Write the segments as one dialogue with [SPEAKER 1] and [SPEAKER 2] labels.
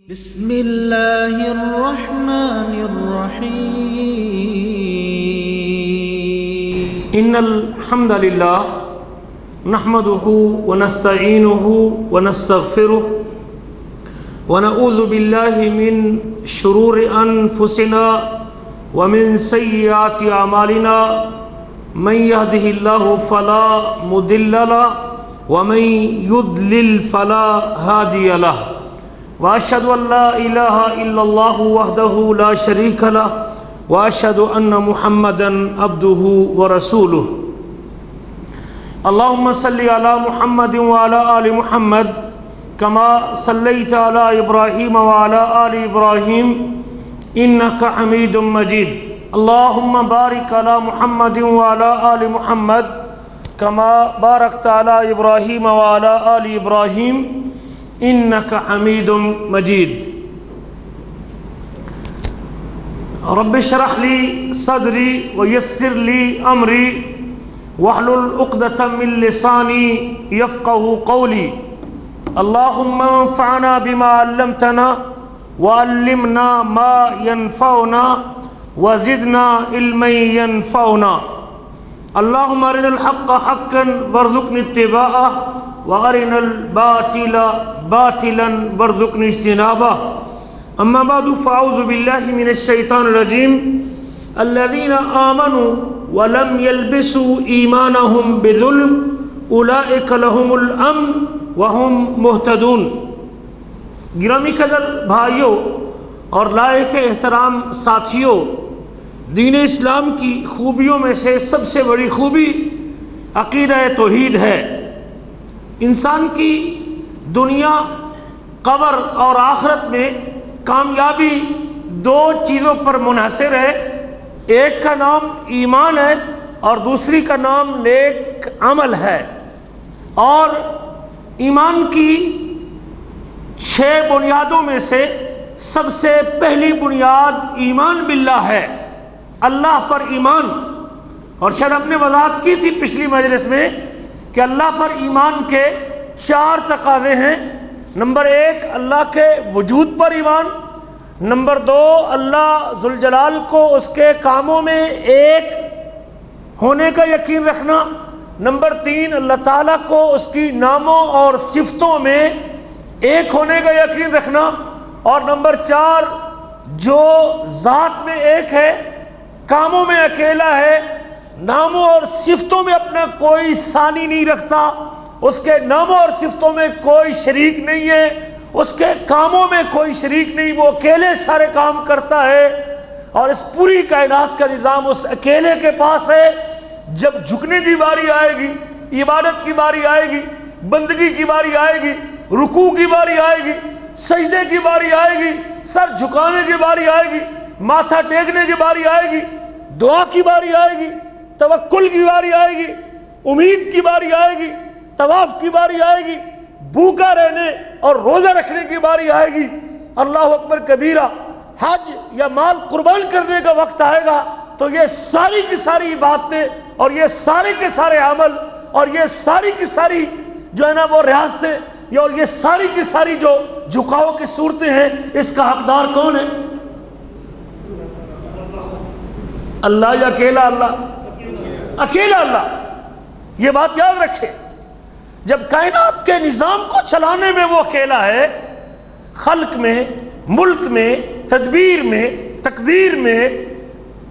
[SPEAKER 1] بسم اللہ الرحمن الرحیم
[SPEAKER 2] ان الحمد للہ نحمده ونستعینه ونستغفره ونعوذ باللہ من شرور انفسنا ومن سیئات اعمالنا من يهده الله فلا مضل له ومن يضلل فلا هادي له واشهد ان لا اله الا الله وحده لا شريك له واشهد ان محمدا عبده ورسوله اللهم صل على محمد وعلى ال محمد كما صليت على ابراهيم وعلى ال ابراهيم انك حميد مجيد اللهم بارك على محمد وعلى ال محمد كما باركت على ابراهيم وعلى ال ابراهيم انك حميد مجيد رب اشرح لي صدري ويسر لي امري واحلل عقدة من لساني يفقهوا قولي اللهم انفعنا بما علمتنا وعلمنا ما ينفعنا وزدنا علما ينفعنا اللهم ارنا الحق حقا وارزقنا اتباعه وارنا الباطل باطلا وارزقنا اجتنابه اما بعد فاعوذ بالله من الشيطان الرجيم الذين آمنوا ولم يلبسوا ایمانهم بظلم اولئک لهم الامن وهم مهتدون۔ گرامی قدر بھائیوں اور لائق احترام ساتھیوں، دین اسلام کی خوبیوں میں سے سب سے بڑی خوبی عقیدہ توحید ہے۔ انسان کی دنیا، قبر اور آخرت میں کامیابی دو چیزوں پر منحصر ہے، ایک کا نام ایمان ہے اور دوسری کا نام نیک عمل ہے۔ اور ایمان کی 6 بنیادوں میں سے سب سے پہلی بنیاد ایمان باللہ ہے، اللہ پر ایمان۔ اور شاید ہم نے وضاحت کی تھی پچھلی مجلس میں کہ اللہ پر ایمان کے 4 تقاضے ہیں۔ نمبر 1 اللہ کے وجود پر ایمان، نمبر 2 اللہ ذوالجلال کو اس کے کاموں میں ایک ہونے کا یقین رکھنا، نمبر 3 اللہ تعالیٰ کو اس کی ناموں اور صفتوں میں ایک ہونے کا یقین رکھنا، اور نمبر 4 جو ذات میں ایک ہے، کاموں میں اکیلا ہے، ناموں اور صفتوں میں اپنا کوئی ثانی نہیں رکھتا، اس کے ناموں اور صفتوں میں کوئی شریک نہیں ہے، اس کے کاموں میں کوئی شریک نہیں، وہ اکیلے سارے کام کرتا ہے، اور اس پوری کائنات کا نظام اس اکیلے کے پاس ہے۔ جب جھکنے کی باری آئے گی، عبادت کی باری آئے گی، بندگی کی باری آئے گی، رکوع کی باری آئے گی، سجدے کی باری آئے گی، سر جھکانے کی باری آئے گی، ماتھا ٹیکنے کی باری آئے گی، دعا کی باری آئے گی، توکل کی باری آئے گی، امید کی باری آئے گی، طواف کی باری آئے گی، بھوکا رہنے اور روزہ رکھنے کی باری آئے گی، اللہ اکبر کبیرہ، حج یا مال قربان کرنے کا وقت آئے گا، تو یہ ساری کی ساری باتیں اور یہ سارے کے سارے عمل اور یہ ساری کی ساری جو ہے نا وہ ریاستیں اور یہ ساری کی ساری جو جھکاؤ کی صورتیں ہیں، اس کا حقدار کون ہے؟ اللہ یا اکیلا اللہ؟ اکیلا اللہ۔ یہ بات یاد رکھیں، جب کائنات کے نظام کو چلانے میں وہ اکیلا ہے، خلق میں، ملک میں، تدبیر میں، تقدیر میں،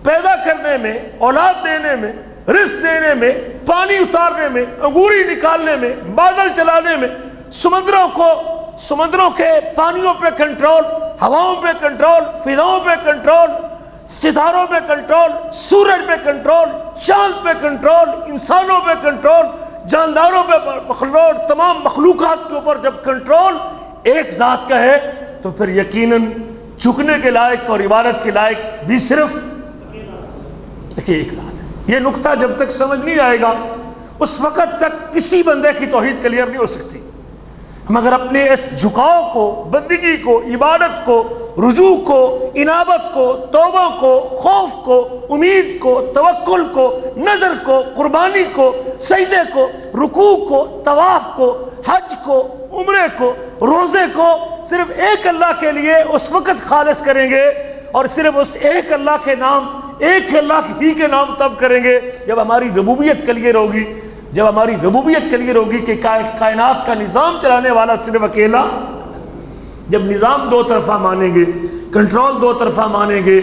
[SPEAKER 2] پیدا کرنے میں، اولاد دینے میں، رزق دینے میں، پانی اتارنے میں، انگوری نکالنے میں، بادل چلانے میں، سمندروں کے پانیوں پہ کنٹرول، ہواؤں پہ کنٹرول، فضاؤں پہ کنٹرول، ستاروں پہ کنٹرول، سورج پہ کنٹرول، چاند پہ کنٹرول، انسانوں پہ کنٹرول، جانداروں پہ کنٹرول، تمام مخلوقات کے اوپر جب کنٹرول ایک ذات کا ہے تو پھر یقیناً جھکنے کے لائق اور عبادت کے لائق بھی صرف ایک ذات ہے۔ یہ نقطہ جب تک سمجھ نہیں آئے گا اس وقت تک کسی بندے کی توحید کلیئر نہیں ہو سکتی۔ مگر اپنے اس جھکاؤ کو، بندگی کو، عبادت کو، رجوع کو، انابت کو، توبہ کو، خوف کو، امید کو، توکل کو، نظر کو، قربانی کو، سجدے کو، رکوع کو، طواف کو، حج کو، عمرے کو، روزے کو صرف ایک اللہ کے لیے اس وقت خالص کریں گے، اور صرف اس ایک اللہ کے نام، ایک اللہ ہی کے نام تب کریں گے جب ہماری ربوبیت کلیئر ہوگی، جب ہماری ربوبیت کلیئر ہوگی کہ کائنات کا نظام چلانے والا صرف اکیلا۔ جب نظام دو طرفہ مانیں گے، کنٹرول دو طرفہ مانیں گے،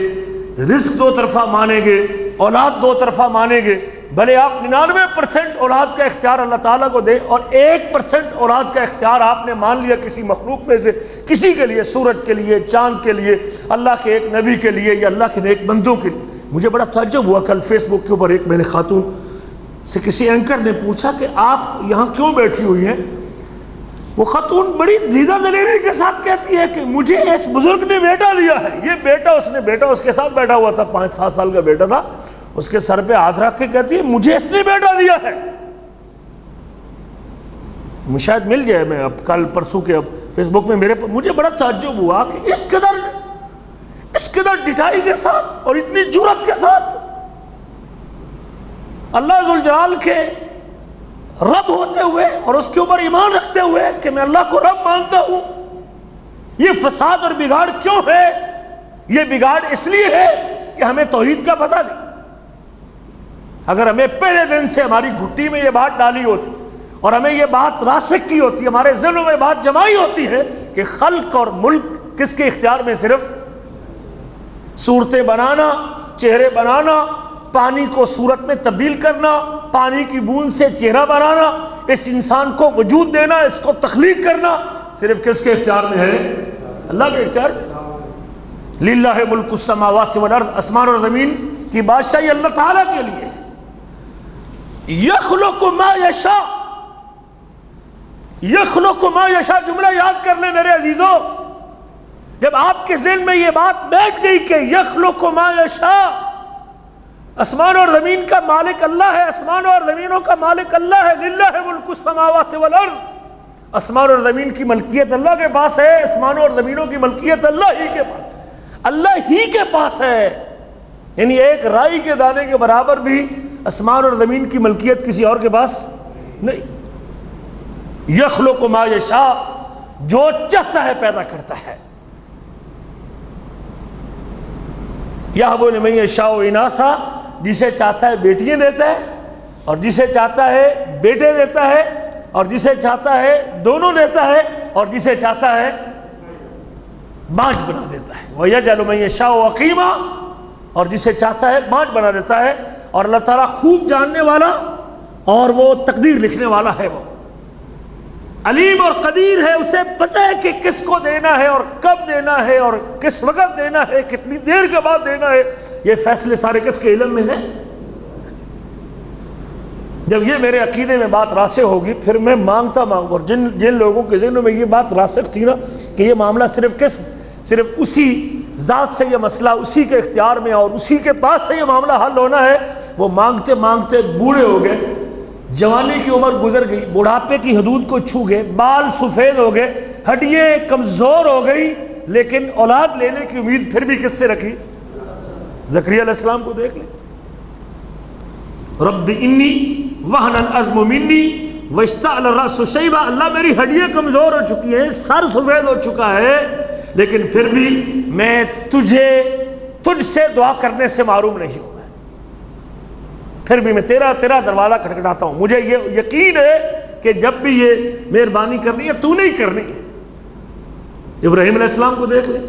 [SPEAKER 2] رزق دو طرفہ مانیں گے، اولاد دو طرفہ مانیں گے، بھلے آپ 99% اولاد کا اختیار اللہ تعالیٰ کو دیں اور 1% اولاد کا اختیار آپ نے مان لیا کسی مخلوق میں سے کسی کے لیے، سورج کے لیے، چاند کے لیے، اللہ کے ایک نبی کے لیے یا اللہ کے نیک بندوں کے لیے۔ مجھے بڑا تعجب ہوا، کل فیس بک کے اوپر ایک میں نے خاتون سے کسی اینکر نے پوچھا کہ آپ یہاں کیوں بیٹھی ہوئی ہیں؟ وہ خاتون بڑی دیدہ دلیری کے ساتھ کہتی ہے کہ مجھے اس بزرگ نے بیٹا دیا ہے۔ یہ بیٹا اس کے ساتھ بیٹھا ہوا تھا، 5-7 سال کا بیٹا تھا، اس کے سر پہ ہاتھ رکھ کے کہتی ہے مجھے اس نے بیٹا دیا ہے۔ شاید مل جائے، میں اب کل پرسوں کے اب فیس بک میں مجھے بڑا تعجب ہوا کہ اس قدر ڈٹائی کے ساتھ اور اتنی جرأت کے ساتھ اللہ ذوالجلال کے رب ہوتے ہوئے اور اس کے اوپر ایمان رکھتے ہوئے کہ میں اللہ کو رب مانتا ہوں، یہ فساد اور بگاڑ کیوں ہے؟ یہ بگاڑ اس لیے ہے کہ ہمیں توحید کا پتہ نہیں۔ اگر ہمیں پہلے دن سے ہماری گھٹی میں یہ بات ڈالی ہوتی اور ہمیں یہ بات راسخ کی ہوتی، ہمارے ذہنوں میں بات جمائی ہوتی ہے کہ خلق اور ملک کس کے اختیار میں، صرف صورتیں بنانا، چہرے بنانا، پانی کو صورت میں تبدیل کرنا، پانی کی بوند سے چہرہ بنانا، اس انسان کو وجود دینا، اس کو تخلیق کرنا، صرف کس کے اختیار میں ہے؟ اللہ کے اختیار میں۔ للہ ملک السماوات والارض، آسمان اور زمین کی بادشاہی اللہ تعالیٰ کے لیے ہے۔ یخلق ما یشاء، یخلق ما یشاء جملہ یاد کر لیں میرے عزیزو۔ جب آپ کے ذہن میں یہ بات بیٹھ گئی کہ یخلق ما یشاء، آسمان اور زمین کا مالک اللہ ہے، آسمان اور زمینوں کا مالک اللہ ہے، للہ ملک السماوات والارض، آسمان اور زمین کی ملکیت اللہ کے پاس ہے، آسمانوں اور زمینوں کی ملکیت اللہ ہی کے پاس، اللہ ہی کے پاس ہے۔ یعنی ایک رائی کے دانے کے برابر بھی آسمان اور زمین کی ملکیت کسی اور کے پاس نہیں۔ یخلق ما یشاء، جو چاہتا ہے پیدا کرتا ہے۔ یہب لمن یشاء اناثا، جسے چاہتا ہے بیٹیاں دیتا ہے، اور جسے چاہتا ہے بیٹے دیتا ہے، اور جسے چاہتا ہے دونوں دیتا ہے، اور جسے چاہتا ہے بانج بنا دیتا ہے۔ وَيَجْعَلُ مَن يَشَاءُ عَقِيمًا، اور جسے چاہتا ہے بانج بنا دیتا ہے۔ اور اللہ تعالیٰ خوب جاننے والا اور وہ تقدیر لکھنے والا ہے، وہ علیم اور قدیر ہے، اسے پتہ ہے کہ کس کو دینا ہے اور کب دینا ہے اور کس وقت دینا ہے، کتنی دیر کے بعد دینا ہے۔ یہ فیصلے سارے کس کے علم میں ہیں؟ جب یہ میرے عقیدے میں بات راسخ ہوگی، پھر میں مانگتا مانگوں، اور جن لوگوں کے ذہنوں میں یہ بات راسخ تھی نا کہ یہ معاملہ صرف اسی ذات سے یہ مسئلہ اسی کے اختیار میں اور اسی کے پاس سے یہ معاملہ حل ہونا ہے، وہ مانگتے مانگتے بوڑھے ہو گئے، جوانی کی عمر گزر گئی، بڑھاپے کی حدود کو چھو گئے، بال سفید ہو گئے، ہڈیاں کمزور ہو گئی، لیکن اولاد لینے کی امید پھر بھی کس سے رکھی؟ زکریا علیہ السلام کو دیکھ لیں، رب انی وہن العظم منی واشتعل الرأس شیبا، اللہ میری ہڈیاں کمزور ہو چکی ہیں، سر سفید ہو چکا ہے، لیکن پھر بھی میں تجھ سے دعا کرنے سے معروم نہیں ہوں، پھر بھی میں تیرا دروازہ کھٹکھٹاتا ہوں، مجھے یہ یقین ہے کہ جب بھی یہ مہربانی کرنی ہے تو نہیں کرنی ہے۔ ابراہیم علیہ السلام کو دیکھ لیں،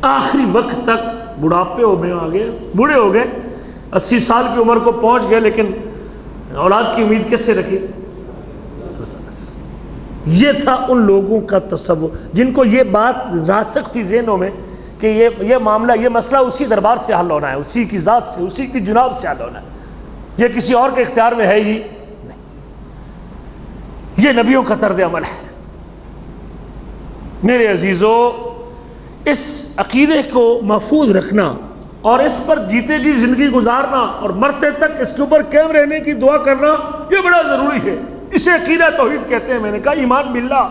[SPEAKER 2] آخری وقت تک بڑھاپے میں آ گئے، بوڑھے ہو گئے، 80 سال کی عمر کو پہنچ گئے، لیکن اولاد کی امید کس سے رکھی؟ اللہ تعالیٰ سے۔ یہ تھا ان لوگوں کا تصور جن کو یہ بات راسخ تھی ذہنوں میں کہ یہ معاملہ، یہ مسئلہ اسی دربار سے حل ہونا ہے، اسی کی ذات سے، اسی کی جناب سے حل ہونا ہے، یہ کسی اور کے اختیار میں ہے ہی نہیں۔ یہ نبیوں کا طرز عمل ہے۔ میرے عزیزو، اس عقیدے کو محفوظ رکھنا اور اس پر جیتے جی زندگی گزارنا اور مرتے تک اس کے اوپر قائم رہنے کی دعا کرنا، یہ بڑا ضروری ہے، اسے عقیدہ توحید کہتے ہیں۔ میں نے کہا ایمان باللہ،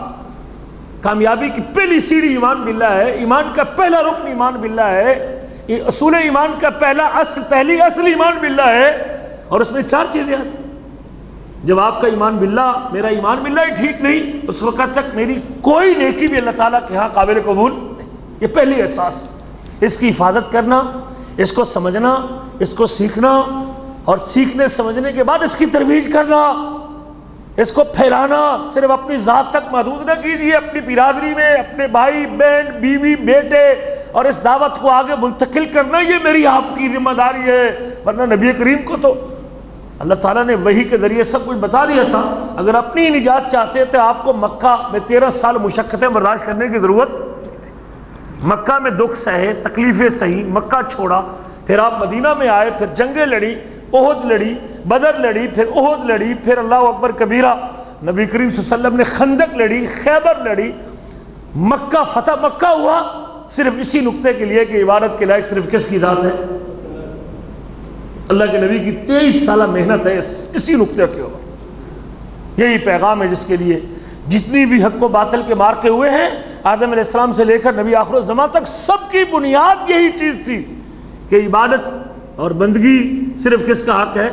[SPEAKER 2] کامیابی کی پہلی سیڑھی ایمان باللہ ہے، ایمان کا پہلا رکن ایمان باللہ ہے، اصول ایمان کا پہلی اصل ایمان باللہ ہے، اور اس میں 4 چیزیں آتی ہیں۔ جب آپ کا ایمان باللہ، میرا ایمان باللہ ہی ٹھیک نہیں، اس وقت تک میری کوئی نیکی بھی اللہ تعالیٰ کے ہاں قابل قبول نہیں۔ یہ پہلی احساس ہے۔ اس کی حفاظت کرنا، اس کو سمجھنا، اس کو سیکھنا، اور سیکھنے سمجھنے کے بعد اس کی ترویج کرنا، اس کو پھیلانا۔ صرف اپنی ذات تک محدود نہ کیجیے، اپنی برادری میں اپنے بھائی بہن بیوی بیٹے اور اس دعوت کو آگے منتقل کرنا، یہ میری آپ کی ذمہ داری ہے۔ ورنہ نبی کریم کو تو اللہ تعالیٰ نے وحی کے ذریعے سب کچھ بتا دیا تھا۔ اگر اپنی نجات چاہتے تھے آپ کو مکہ میں 13 سال مشقتیں برداشت کرنے کی ضرورت نہیں تھی۔ مکہ میں دکھ سہے، تکلیفیں سہی، مکہ چھوڑا، پھر آپ مدینہ میں آئے، پھر جنگیں لڑی، احد لڑی، بدر لڑی، پھر احد لڑی، پھر اللہ اکبر کبیرہ، نبی کریم صلی اللہ علیہ وسلم نے خندق لڑی، خیبر لڑی، مکہ فتح مکہ ہوا، صرف اسی نقطے کے لیے کہ عبادت کے لائق صرف کس کی ذات ہے؟ اللہ کے نبی کی 23 سالہ محنت ہے اسی نقطے کے اوپر۔ یہی پیغام ہے جس کے لیے جتنی بھی حق و باطل کے مارکے ہوئے ہیں، آدم علیہ السلام سے لے کر نبی آخر الزمان تک، سب کی بنیاد یہی چیز تھی کہ عبادت اور بندگی صرف کس کا حق ہے؟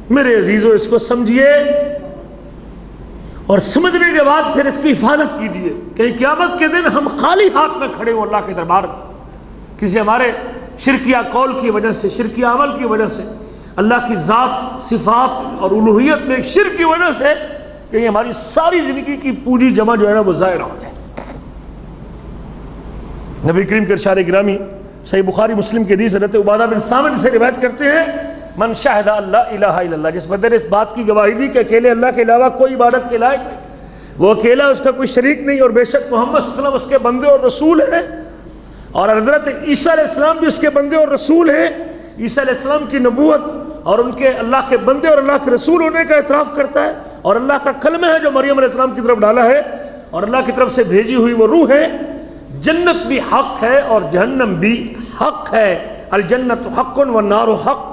[SPEAKER 2] میرے عزیزو، اس کو سمجھیے اور سمجھنے کے بعد پھر اس کی حفاظت کیجیے کہ قیامت کے دن ہم خالی ہاتھ میں کھڑے ہوں اللہ کے دربار میں، کسی ہمارے شرکیہ قول کی وجہ سے، شرکیہ عمل کی وجہ سے، اللہ کی ذات صفات اور الوہیت میں شرک کی وجہ سے، کہ یہ ہماری ساری زندگی کی پونجی جمع جو ہے نا وہ ضائع ہو جائے۔ نبی کریم کے ارشاد گرامی صحیح بخاری مسلم کی حدیث حضرت عبادہ بن صامت سے روایت کرتے ہیں، من شاہد اللہ الہ الا اللہ، جس بندے نے اس بات کی گواہی دی کہ اکیلے اللہ کے علاوہ کوئی عبادت کے لائق نہیں، وہ اکیلا، اس کا کوئی شریک نہیں، اور بے شک محمد صلی اللہ علیہ وسلم اس کے بندے اور رسول ہیں، اور حضرت عیسیٰ علیہ السلام بھی اس کے بندے اور رسول ہیں۔ عیسیٰ علیہ السلام کی نبوت اور ان کے اللہ کے بندے اور اللہ کے رسول ہونے کا اعتراف کرتا ہے، اور اللہ کا کلمہ ہے جو مریم علیہ السلام کی طرف ڈالا ہے، اور اللہ کی طرف سے بھیجی ہوئی وہ روح ہے۔ جنت بھی حق ہے اور جہنم بھی حق ہے، الجنت حق والنار حق،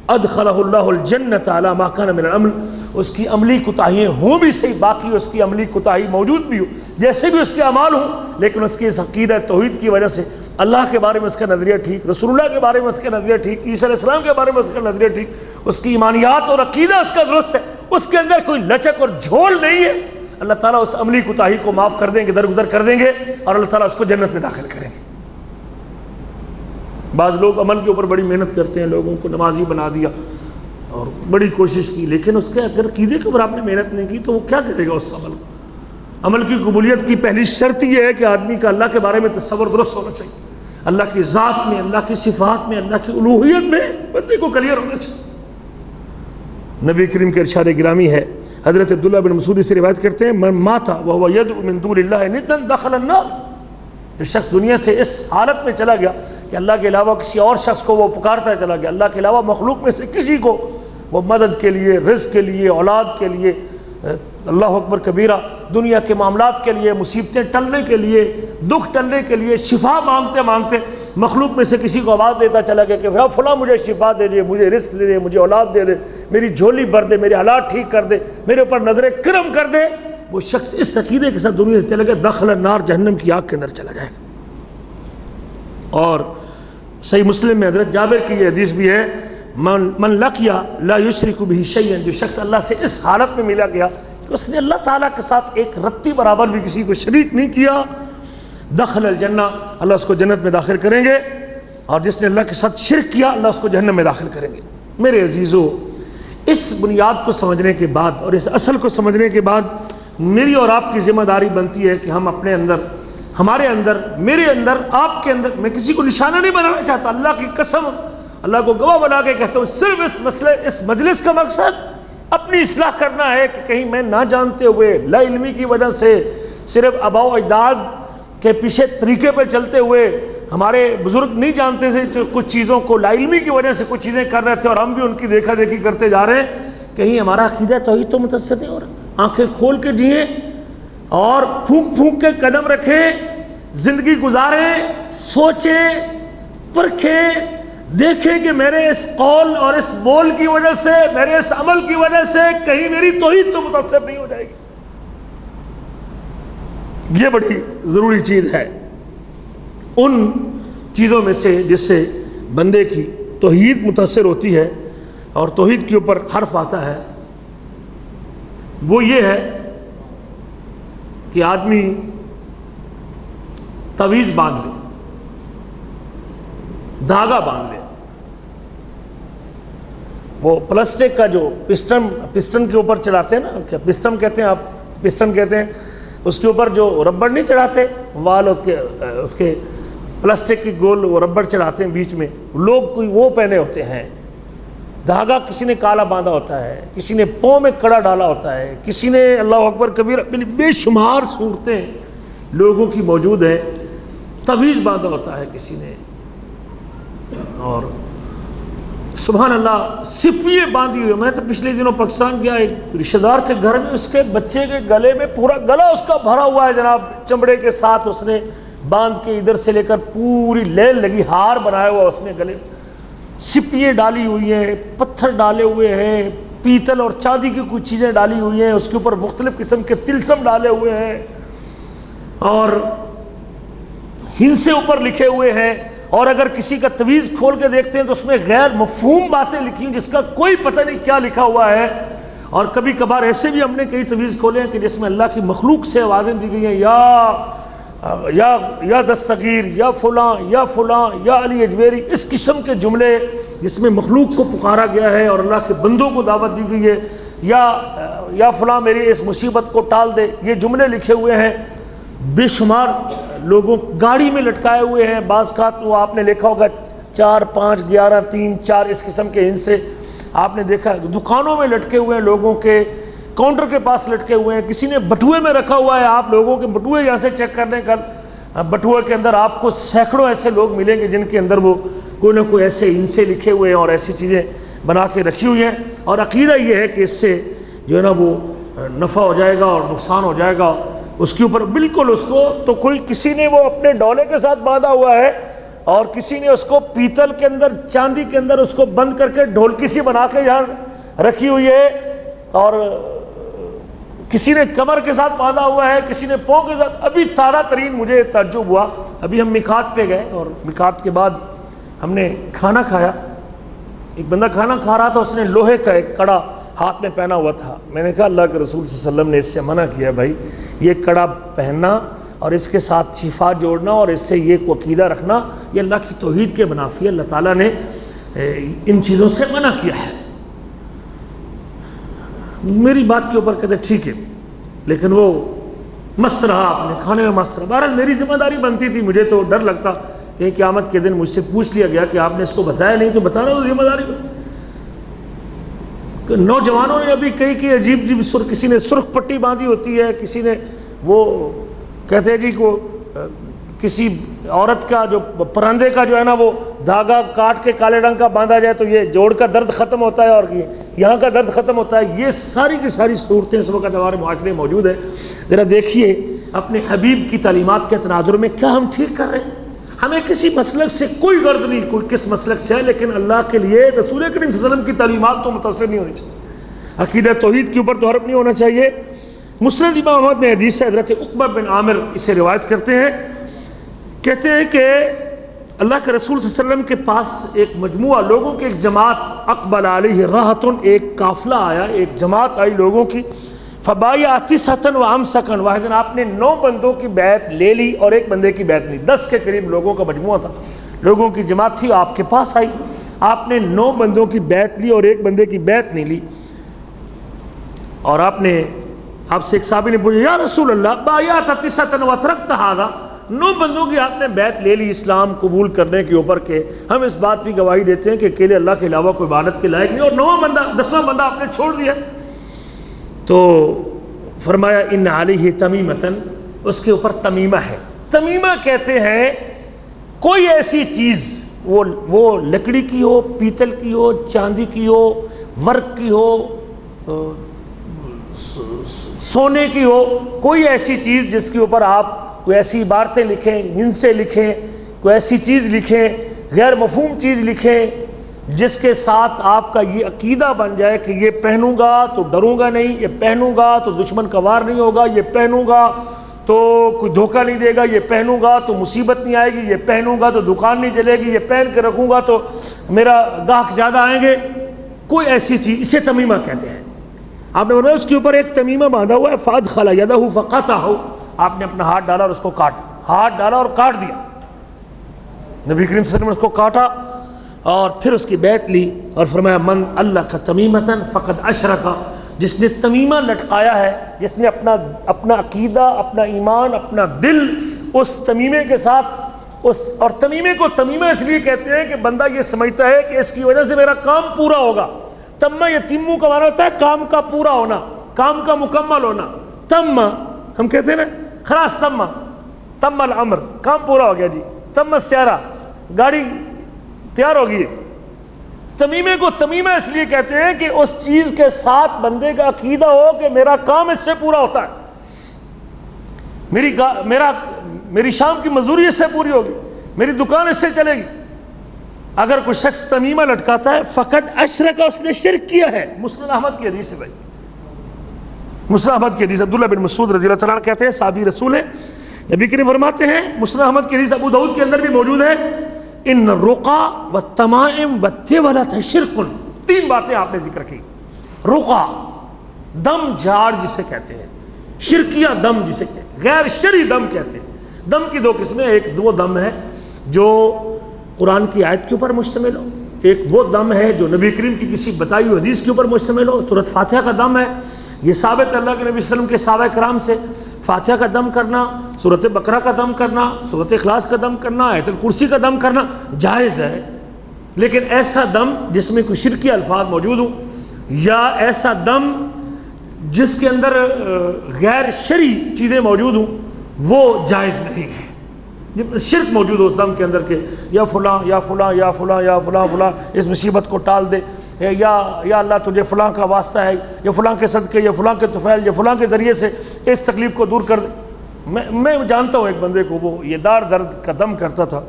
[SPEAKER 2] ادخلہ اللہ الجنت علی ما کان من العمل، اس کی عملی کوتاہیاں ہوں بھی صحیح، باقی اس کی عملی کوتاہی موجود بھی ہو، جیسے بھی اس کے اعمال ہوں، لیکن اس کی اس عقیدہ توحید کی وجہ سے اللہ کے بارے میں اس کا نظریہ ٹھیک، رسول اللہ کے بارے میں اس کا نظریہ ٹھیک، عیسیٰ علیہ السلام کے بارے میں اس کا نظریہ ٹھیک، اس کی ایمانیات اور عقیدہ اس کا درست ہے، اس کے اندر کوئی لچک اور جھول نہیں ہے، اللہ تعالیٰ اس عملی کوتاہی کو معاف کر دیں گے، درگزر کر دیں گے، اور اللہ تعالیٰ اس کو جنت میں داخل کریں گے۔ بعض لوگ عمل کے اوپر بڑی محنت کرتے ہیں، لوگوں کو نمازی بنا دیا اور بڑی کوشش کی، لیکن اس کے اگر عقیدے کے اوپر آپ نے محنت نہیں کی تو وہ کیا کرے گا اس عمل کو؟ عمل کی قبولیت کی پہلی شرط یہ ہے کہ آدمی کا اللہ کے بارے میں تصور درست ہونا چاہیے، اللہ کی ذات میں، اللہ کی صفات میں، اللہ کی الوہیت میں بندے کو کلیئر ہونا چاہیے۔ نبی کریم کے ارشاد گرامی ہے، حضرت عبداللہ بن مسعود سے روایت کرتے ہیں، من مات وهو يدعو من دون اللہ ندا دخل النار، جو شخص دنیا سے اس حالت میں چلا گیا کہ اللہ کے علاوہ کسی اور شخص کو وہ پکارتا چلا گیا، اللہ کے علاوہ مخلوق میں سے کسی کو وہ مدد کے لیے، رزق کے لیے، اولاد کے لیے، اللہ اکبر کبیرہ، دنیا کے معاملات کے لیے، مصیبتیں ٹلنے کے لیے، دکھ ٹلنے کے لیے، شفا مانگتے مانگتے مخلوق میں سے کسی کو آواز دیتا چلا گیا کہ فلاں مجھے شفا دے دے، مجھے رزق دے دے، مجھے اولاد دے دے، میری جھولی بھر دے، میرے حالات ٹھیک کر دے، میرے اوپر نظر کرم کر دے، وہ شخص اس عقیدے کے ساتھ دنیا سے چلا گیا، دخل النار، جہنم کی آگ کے اندر چلا جائے گا۔ اور صحیح مسلم میں حضرت جابر کی یہ حدیث بھی ہے، من لقیا لا یشرک بہ شیئا، جو شخص اللہ سے اس حالت میں ملا گیا کہ اس نے اللہ تعالیٰ کے ساتھ ایک رتی برابر بھی کسی کو شریک نہیں کیا، دخل الجنہ، اللہ اس کو جنت میں داخل کریں گے، اور جس نے اللہ کے ساتھ شرک کیا اللہ اس کو جہنم میں داخل کریں گے۔ میرے عزیزو، اس بنیاد کو سمجھنے کے بعد اور اس اصل کو سمجھنے کے بعد میری اور آپ کی ذمہ داری بنتی ہے کہ ہم اپنے اندر، ہمارے اندر، میرے اندر، آپ کے اندر، میں کسی کو نشانہ نہیں بنانا چاہتا، اللہ کی قسم، اللہ کو گواہ بنا کے کہتا ہوں، صرف اس مجلس کا مقصد اپنی اصلاح کرنا ہے کہ کہیں میں نہ جانتے ہوئے، لا علمی کی وجہ سے، صرف آباء و اجداد کے پیچھے طریقے پر چلتے ہوئے، ہمارے بزرگ نہیں جانتے تھے کچھ چیزوں کو، لا علمی کی وجہ سے کچھ چیزیں کر رہے تھے اور ہم بھی ان کی دیکھا دیکھی کرتے جا رہے ہیں، کہیں ہمارا عقیدہ توحید تو متاثر نہیں ہو رہا۔ آنکھیں کھول کے جئیں اور پھونک پھونک کے قدم رکھیں، زندگی گزاریں، سوچیں، پرکھیں، دیکھیں کہ میرے اس قول اور اس بول کی وجہ سے، میرے اس عمل کی وجہ سے کہیں میری توحید تو متاثر نہیں ہو جائے گی۔ یہ بڑی ضروری چیز ہے، ان چیزوں میں سے جس سے بندے کی توحید متاثر ہوتی ہے اور توحید کے اوپر حرف آتا ہے، وہ یہ ہے کہ آدمی تعویذ باندھ لے، دھاگا باندھ لے۔ وہ پلاسٹک کا جو پسٹن کے اوپر چڑھاتے ہیں نا، کیا پسٹن کہتے ہیں آپ؟ پسٹن کہتے ہیں، اس کے اوپر جو ربڑ نہیں چڑھاتے، وال اس کے پلاسٹک کی گول وہ ربڑ چڑھاتے ہیں بیچ میں، لوگ کوئی وہ پہنے ہوتے ہیں۔ دھاگا کسی نے کالا باندھا ہوتا ہے، کسی نے پاؤں میں کڑا ڈالا ہوتا ہے، کسی نے اللہ اکبر کبیرہ، بے شمار صورتیں لوگوں کی موجود ہیں۔ تعویذ باندھا ہوتا ہے کسی نے، اور سبحان اللہ سپیے باندھی ہوئی۔ میں تو پچھلے دنوں پاکستان گیا، ایک رشتہ دار کے گھر میں اس کے بچے کے گلے میں پورا گلا اس کا بھرا ہوا ہے جناب، چمڑے کے ساتھ اس نے باندھ کے ادھر سے لے کر پوری لیل لگی، ہار بنایا ہوا اس نے گلے میں، سپیے ڈالی ہوئی ہیں، پتھر ڈالے ہوئے ہیں، پیتل اور چاندی کی کچھ چیزیں ڈالی ہوئی ہیں، اس کے اوپر مختلف قسم کے تلسم ڈالے ہوئے ہیں، اور ہندسے اوپر لکھے ہوئے ہیں۔ اور اگر کسی کا تعویذ کھول کے دیکھتے ہیں تو اس میں غیر مفہوم باتیں لکھی ہیں جس کا کوئی پتہ نہیں کیا لکھا ہوا ہے۔ اور کبھی کبھار ایسے بھی ہم نے کئی تعویذ کھولے ہیں کہ جس میں اللہ کی مخلوق سے آوازیں دی گئی ہیں، یا دستگیر، یا فلاں، یا فلاں، یا علی اجویری، اس قسم کے جملے جس میں مخلوق کو پکارا گیا ہے اور اللہ کے بندوں کو دعوت دی گئی ہے، یا فلاں میری اس مصیبت کو ٹال دے، یہ جملے لکھے ہوئے ہیں۔ بے شمار لوگوں گاڑی میں لٹکائے ہوئے ہیں، بعض کا وہ آپ نے دیکھا ہوگا 4 5 11 3 4 اس قسم کے ہندسے آپ نے دیکھا، دکانوں میں لٹکے ہوئے ہیں، لوگوں کے کاؤنٹر کے پاس لٹکے ہوئے ہیں، کسی نے بٹوئے میں رکھا ہوا ہے۔ آپ لوگوں کے بٹوئے یہاں سے چیک کرنے کا، بٹوئے کے اندر آپ کو سینکڑوں ایسے لوگ ملیں گے جن کے اندر وہ کوئی نہ کوئی ایسے ہندسے لکھے ہوئے ہیں اور ایسی چیزیں بنا کے رکھی ہوئی ہیں، اور عقیدہ یہ ہے کہ اس سے جو ہے نا وہ نفع ہو جائے گا اور نقصان ہو جائے گا اس کے اوپر۔ بالکل اس کو تو کسی نے وہ اپنے ڈولے کے ساتھ باندھا ہوا ہے، اور کسی نے اس کو پیتل کے اندر، چاندی کے اندر اس کو بند کر کے ڈھولکی سی بنا کے یہاں رکھی ہوئی ہے، اور کسی نے کمر کے ساتھ باندھا ہوا ہے، کسی نے پاؤں کے ساتھ۔ ابھی تازہ ترین مجھے تعجب ہوا، ابھی ہم میقات پہ گئے اور میقات کے بعد ہم نے کھانا کھایا، ایک بندہ کھانا کھا رہا تھا، اس نے لوہے کا ایک کڑا ہاتھ میں پہنا ہوا تھا۔ میں نے کہا اللہ کے رسول صلی اللہ علیہ وسلم نے اس سے منع کیا، بھائی یہ کڑا پہننا اور اس کے ساتھ شفا جوڑنا اور اس سے یہ عقیدہ رکھنا یہ اللہ کی توحید کے منافی ہے، اللہ تعالیٰ نے ان چیزوں سے منع کیا ہے۔ میری بات کے اوپر کہتے ٹھیک ہے، لیکن وہ مست رہا، اپنے کھانے میں مست رہا۔ بہرحال میری ذمہ داری بنتی تھی، مجھے تو ڈر لگتا کہ قیامت کے دن مجھ سے پوچھ لیا گیا کہ آپ نے اس کو بتایا نہیں، تو بتانا تو ذمہ داری۔ نوجوانوں نے ابھی کئی عجیب کسی نے سرخ پٹی باندھی ہوتی ہے، کسی نے وہ کہتے ہیں جی کو کسی عورت کا جو پرندے کا جو ہے نا وہ دھاگا کاٹ کے کالے رنگ کا باندھا جائے تو یہ جوڑ کا درد ختم ہوتا ہے اور یہاں کا درد ختم ہوتا ہے۔ یہ ساری کی ساری صورتیں اس وقت ہمارے معاشرے میں موجود ہیں۔ ذرا دیکھیے اپنے حبیب کی تعلیمات کے تناظر میں کیا ہم ٹھیک کر رہے ہیں؟ ہمیں کسی مسلک سے کوئی غرض نہیں، کوئی کس مسلک سے ہے، لیکن اللہ کے لیے رسول کریم صلی اللہ علیہ وسلم کی تعلیمات تو متاثر نہیں ہونی چاہیے، عقیدہ توحید کے اوپر تو حرف نہیں ہونا چاہیے۔ مسند امام احمد میں حدیث ہے، حضرت عقبہ بن عامر اسے روایت کرتے ہیں، کہتے ہیں کہ اللہ کے رسول صلی اللہ علیہ وسلم کے پاس ایک مجموعہ لوگوں کی، ایک جماعت، اقبل علیہ راحتن، ایک قافلہ آیا، ایک جماعت آئی لوگوں کی، فبایع تسعۃ وامسکا، واحد دن آپ نے 9 بندوں کی بیعت لے لی اور ایک بندے کی بیعت نہیں، 10 کے قریب لوگوں کا مجموعہ تھا، لوگوں کی جماعت تھی، آپ کے پاس آئی، آپ نے 9 بندوں کی بیعت لی اور ایک بندے کی بیعت نہیں لی، اور آپ سے ایک صحابی نے پوچھا یا رسول اللہ بایعت تسعۃ وترکت ھذا، 9 بندوں کی آپ نے بیعت لے لی اسلام قبول کرنے کے اوپر، کہ ہم اس بات کی گواہی دیتے ہیں کہ اکیلے اللہ کے علاوہ کوئی عبادت کے لائق نہیں، اور 10واں بندہ آپ نے چھوڑ دیا۔ تو فرمایا ان علیہ تمیمۃ، اس کے اوپر تمیمہ ہے۔ تمیمہ کہتے ہیں کوئی ایسی چیز، وہ لکڑی کی ہو، پیتل کی ہو، چاندی کی ہو، ورق کی ہو، سونے کی ہو، کوئی ایسی چیز جس کے اوپر آپ کوئی ایسی عبارتیں لکھیں، ہندسے لکھیں، کوئی ایسی چیز لکھیں غیر مفہوم چیز لکھیں جس کے ساتھ آپ کا یہ عقیدہ بن جائے کہ یہ پہنوں گا تو ڈروں گا نہیں، یہ پہنوں گا تو دشمن کا وار نہیں ہوگا، یہ پہنوں گا تو کوئی دھوکہ نہیں دے گا، یہ پہنوں گا تو مصیبت نہیں آئے گی، یہ پہنوں گا تو دکان نہیں جلے گی، یہ پہن کے رکھوں گا تو میرا گاہک زیادہ آئیں گے، کوئی ایسی چیز، اسے تمیمہ کہتے ہیں۔ آپ نے فرمایا اس کے اوپر ایک تمیمہ باندھا ہوا ہے، فَأَدْخَلَ يَدَهُ فَقَطَعَهُ، آپ نے اپنا ہاتھ ڈالا اور اس کو ہاتھ ڈالا اور کاٹ دیا۔ نبی کریم صلی اللہ علیہ وسلم نے اس کو کاٹا اور پھر اس کی بیعت لی اور فرمایا من اللہ کا تمیمتن فقد اشرک، جس نے تمیمہ لٹکایا ہے، جس نے اپنا عقیدہ، اپنا ایمان، اپنا دل اس تمیمے کے ساتھ اور تمیمے کو تمیمہ اس لیے کہتے ہیں کہ بندہ یہ سمجھتا ہے کہ اس کی وجہ سے میرا کام پورا ہوگا۔ تمہ یتیمو کا معنی ہوتا ہے کام کا پورا ہونا، کام کا مکمل ہونا۔ تمہ ہم کہتے ہیں نا خلاص تم الامر، کام پورا ہو گیا جی، تم السیارہ، گاڑی تیار ہوگی۔ تمیمے کو تمیمہ اس لیے کہتے ہیں کہ اس چیز کے ساتھ بندے کا عقیدہ ہو کہ میرا کام اس سے پورا ہوتا ہے، میری شام کی مزدوری اس سے پوری ہوگی، میری دکان اس سے چلے گی۔ اگر کوئی شخص تمیمہ لٹکاتا ہے فقط اشرک، اس نے شرک کیا ہے۔ مسند احمد کی حدیث ہے بھائی، مسند احمد کی حدیث، عبداللہ بن مسعود رضی اللہ تعالیٰ عنہ کہتے ہیں صحابی رسول ہے، نبی کریم فرماتے ہیں، مسند احمد کی حدیث ابو داؤد کے اندر بھی موجود ہے، ان رقا والتمائم والتولۃ شرک، تین باتیں آپ نے ذکر کی۔ رقا دم جھاڑ جسے کہتے ہیں، شرکیہ دم جسے کہتے ہیں، غیر شرعی دم کہتے ہیں۔ دم کی دو قسمیں، ایک وہ دم ہے جو قرآن کی آیت کے اوپر مشتمل ہو، ایک وہ دم ہے جو نبی کریم کی کسی بتائی ہوئی حدیث کے اوپر مشتمل ہو۔ سورۃ فاتحہ کا دم ہے، یہ ثابت اللہ کے نبی صلی اللہ علیہ وسلم کے صحابہ کرام سے، فاتحہ کا دم کرنا، سورۃ بقرہ کا دم کرنا، سورۃ اخلاص کا دم کرنا، آیت الکرسی کا دم کرنا جائز ہے۔ لیکن ایسا دم جس میں کوئی شرکی الفاظ موجود ہوں، یا ایسا دم جس کے اندر غیر شرعی چیزیں موجود ہوں، وہ جائز نہیں ہے۔ شرک موجود ہو اس دم کے اندر کہ یا فلاں یا فلاں یا فلاں یا فلاں فلاں اس مصیبت کو ٹال دے، یا اللہ تجھے فلاں کا واسطہ ہے، یا فلاں کے صدقے، یا فلاں کے طفیل، یا فلاں کے ذریعے سے اس تکلیف کو دور کر دے۔ میں جانتا ہوں ایک بندے کو، وہ یہ دار درد کا دم کرتا تھا۔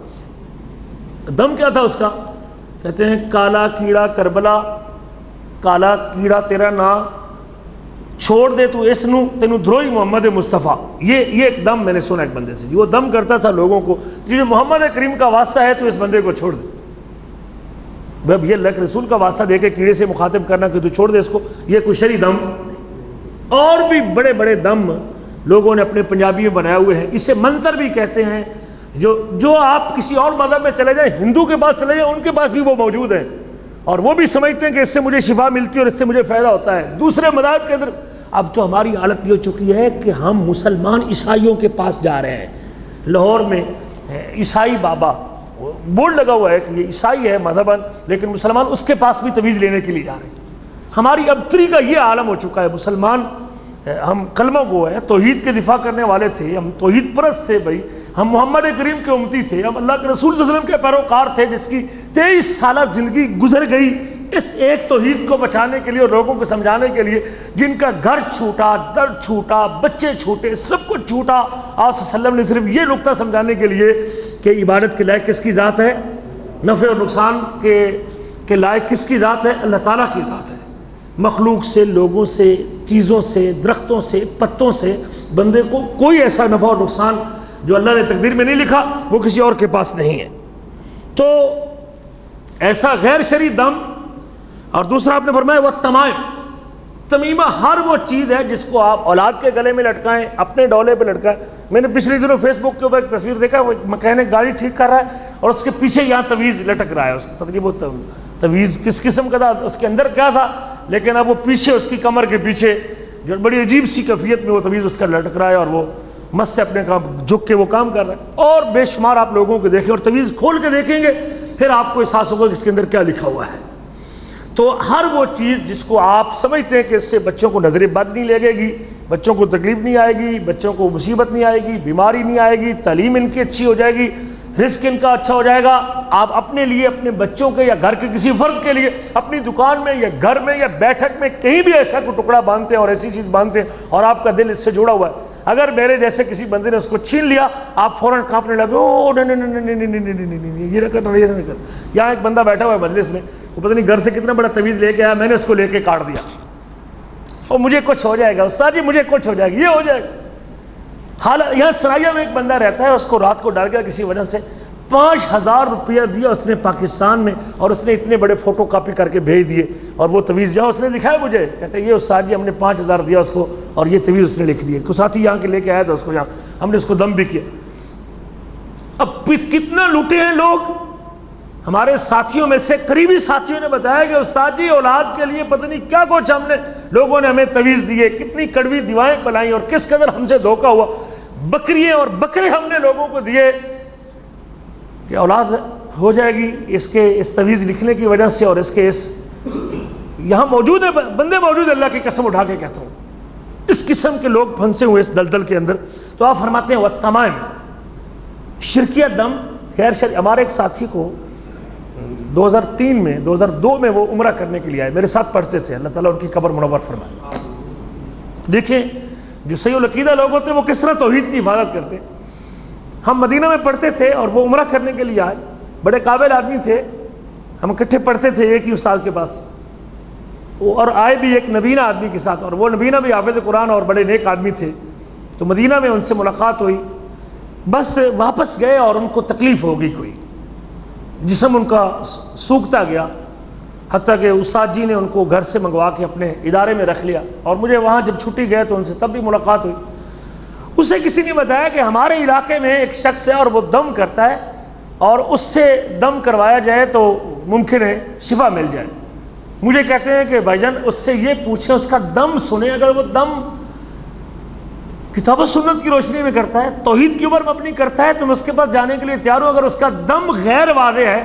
[SPEAKER 2] دم کیا تھا اس کا؟ کہتے ہیں کالا کیڑا کربلا، کالا کیڑا تیرا نام، چھوڑ دے تو اس نو تینو دھروئی محمد مصطفیٰ۔ یہ ایک دم میں نے سنا ایک بندے سے، وہ دم کرتا تھا لوگوں کو جی محمد کریم کا واسطہ ہے تو اس بندے کو چھوڑ دے۔ بھائی یہ اللہ کے رسول کا واسطہ دے کے کیڑے سے مخاطب کرنا کہ تو چھوڑ دے اس کو، یہ کوئی شرعی دم نہیں۔ اور بھی بڑے بڑے دم لوگوں نے اپنے پنجابی میں بنائے ہوئے ہیں، اسے منتر بھی کہتے ہیں۔ جو آپ کسی اور مذہب میں چلے جائیں، ہندو کے پاس چلے جائیں، ان کے پاس بھی وہ موجود ہیں، اور وہ بھی سمجھتے ہیں کہ اس سے مجھے شفا ملتی ہے اور اس سے مجھے فائدہ ہوتا ہے۔ دوسرے مذاہب کے اندر اب تو ہماری حالت یہ ہو چکی ہے کہ ہم مسلمان عیسائیوں کے پاس جا رہے ہیں۔ لاہور میں عیسائی بابا بورڈ لگا ہوا ہے کہ یہ عیسائی ہے مذہباً، لیکن مسلمان اس کے پاس بھی تویز لینے کے لیے جا رہے ہیں۔ ہماری ابتری کا یہ عالم ہو چکا ہے، مسلمان ہم کلمہ گو ہیں، توحید کے دفاع کرنے والے تھے، ہم توحید پرست تھے بھائی، ہم محمد کریم کے امتی تھے، ہم اللہ کے رسول صلی اللہ علیہ وسلم کے پیروکار تھے، جس کی 23 سالہ زندگی گزر گئی اس ایک توحید کو بچانے کے لیے اور لوگوں کو سمجھانے کے لیے، جن کا گھر چھوٹا، در چھوٹا، بچے چھوٹے، سب کچھ چھوٹا۔ آپ صلی اللہ علیہ وسلم نے صرف یہ نقطہ سمجھانے کے لیے کہ عبادت کے لائق کس کی ذات ہے، نفع اور نقصان کے لائق کس کی ذات ہے، اللہ تعالیٰ کی ذات ہے۔ مخلوق سے، لوگوں سے، چیزوں سے، درختوں سے، پتوں سے بندے کو کوئی ایسا نفع اور نقصان جو اللہ نے تقدیر میں نہیں لکھا وہ کسی اور کے پاس نہیں ہے۔ تو ایسا غیر شرعی دم، اور دوسرا آپ نے فرمایا وہ تمیمہ ہر وہ چیز ہے جس کو آپ اولاد کے گلے میں لٹکائیں، اپنے ڈولے پہ لٹکائیں۔ میں نے پچھلے دنوں فیس بک کے اوپر ایک تصویر دیکھا، وہ مکینک گاڑی ٹھیک کر رہا ہے اور اس کے پیچھے یہاں تویز لٹک رہا ہے، اس کی پتہ نہیں وہ تویز کس قسم کا تھا، اس کے اندر کیا تھا، لیکن اب وہ پیچھے اس کی کمر کے پیچھے جو بڑی عجیب سی کیفیت میں وہ تویز اس کا لٹک رہا ہے، اور وہ مست سے اپنے کام جھک کے وہ کام کر رہا ہے۔ اور بے شمار آپ لوگوں کو دیکھیں اور تویز کھول کے دیکھیں گے، پھر آپ کو احساس ہوگا کہ اس کے اندر کیا لکھا ہوا ہے۔ تو ہر وہ چیز جس کو آپ سمجھتے ہیں کہ اس سے بچوں کو نظر بد نہیں لگے گی، بچوں کو تکلیف نہیں آئے گی، بچوں کو مصیبت نہیں آئے گی، بیماری نہیں آئے گی، تعلیم ان کی اچھی ہو جائے گی، رزق ان کا اچھا ہو جائے گا، آپ اپنے لیے، اپنے بچوں کے یا گھر کے کسی فرد کے لیے اپنی دکان میں یا گھر میں یا بیٹھک میں کہیں بھی ایسا کوئی ٹکڑا باندھتے ہیں اور ایسی چیز باندھتے ہیں اور آپ کا دل اس سے جڑا ہوا ہے، اگر میرے جیسے کسی بندے نے اس کو چھین لیا آپ فوراً کانپنے لگے، او نہیں نہیں نہیں نہیں نہیں نہیں یہ نہ کرنا، یہ نہ کرنا۔ یہاں ایک بندہ بیٹھا ہوا ہے مجلس میں، وہ پتہ نہیں گھر سے کتنا بڑا تویز لے کے آیا، میں نے اس کو لے کے کاٹ دیا، اور مجھے کچھ ہو جائے گا استاد جی، مجھے کچھ ہو جائے گا، یہ ہو جائے گا۔ حالانکہ یہاں سرائیہ میں ایک بندہ رہتا ہے، اس کو رات کو ڈر گیا کسی وجہ سے، 5000 روپیہ دیا اس نے پاکستان میں، اور اس نے اتنے بڑے فوٹو کاپی کر کے بھیج دیے، اور وہ تویز جہاں اس نے دکھایا مجھے، کہتے ہیں یہ استاد جی ہم نے 5000 دیا اس کو، اور یہ تویز اس نے لکھ دیے۔ کوئی ساتھی یہاں کے لے کے آیا تھا اس کو، یہاں ہم نے اس کو دم بھی کیا۔ اب کتنا لوٹے ہیں لوگ۔ ہمارے ساتھیوں میں سے قریبی ساتھیوں نے بتایا کہ استاد جی اولاد کے لیے پتہ نہیں کیا کچھ ہم نے، لوگوں نے ہمیں تویز دیے، کتنی کڑوی دوائیں پلائیں، اور کس قدر ہم سے دھوکہ ہوا۔ بکریاں اور بکرے ہم نے لوگوں کو دیے کہ اولاد ہو جائے گی اس کے اس تویز لکھنے کی وجہ سے، اور اس کے اس یہاں موجود ہے بندے موجود، اللہ کی قسم اٹھا کے کہتا ہوں، اس قسم کے لوگ پھنسے ہوئے اس دلدل کے اندر۔ تو آپ فرماتے ہیں والتمائم، شرکیہ دم غیر شرعی۔ ہمارے ایک ساتھی کو 2002 میں وہ عمرہ کرنے کے لیے آئے، میرے ساتھ پڑھتے تھے، اللہ تعالیٰ ان کی قبر منور فرمائے۔ دیکھیں جو صحیح العقیدہ لوگ ہوتے ہیں وہ کس طرح توحید کی حفاظت کرتے ہیں۔ ہم مدینہ میں پڑھتے تھے اور وہ عمرہ کرنے کے لیے آئے، بڑے قابل آدمی تھے، ہم اکٹھے پڑھتے تھے ایک ہی استاد کے پاس، اور آئے بھی ایک نبینہ آدمی کے ساتھ، اور وہ نبینہ بھی حافظ قرآن اور بڑے نیک آدمی تھے۔ تو مدینہ میں ان سے ملاقات ہوئی، بس واپس گئے اور ان کو تکلیف ہو گئی، کوئی جسم ان کا سوکھتا گیا، حتیٰ کہ استاد جی نے ان کو گھر سے منگوا کے اپنے ادارے میں رکھ لیا، اور مجھے وہاں جب چھٹی گئے تو ان سے تب بھی ملاقات ہوئی۔ اسے کسی نے بتایا کہ ہمارے علاقے میں ایک شخص ہے اور وہ دم کرتا ہے، اور اس سے دم کروایا جائے تو ممکن ہے شفا مل جائے۔ مجھے کہتے ہیں کہ بھائی جان اس سے یہ پوچھیں، اس کا دم سنیں، اگر وہ دم کتاب و سنت کی روشنی میں کرتا ہے، توحید کے اوپر مبنی کرتا ہے، تو میں اس کے پاس جانے کے لیے تیار ہوں۔ اگر اس کا دم غیر واضح ہے،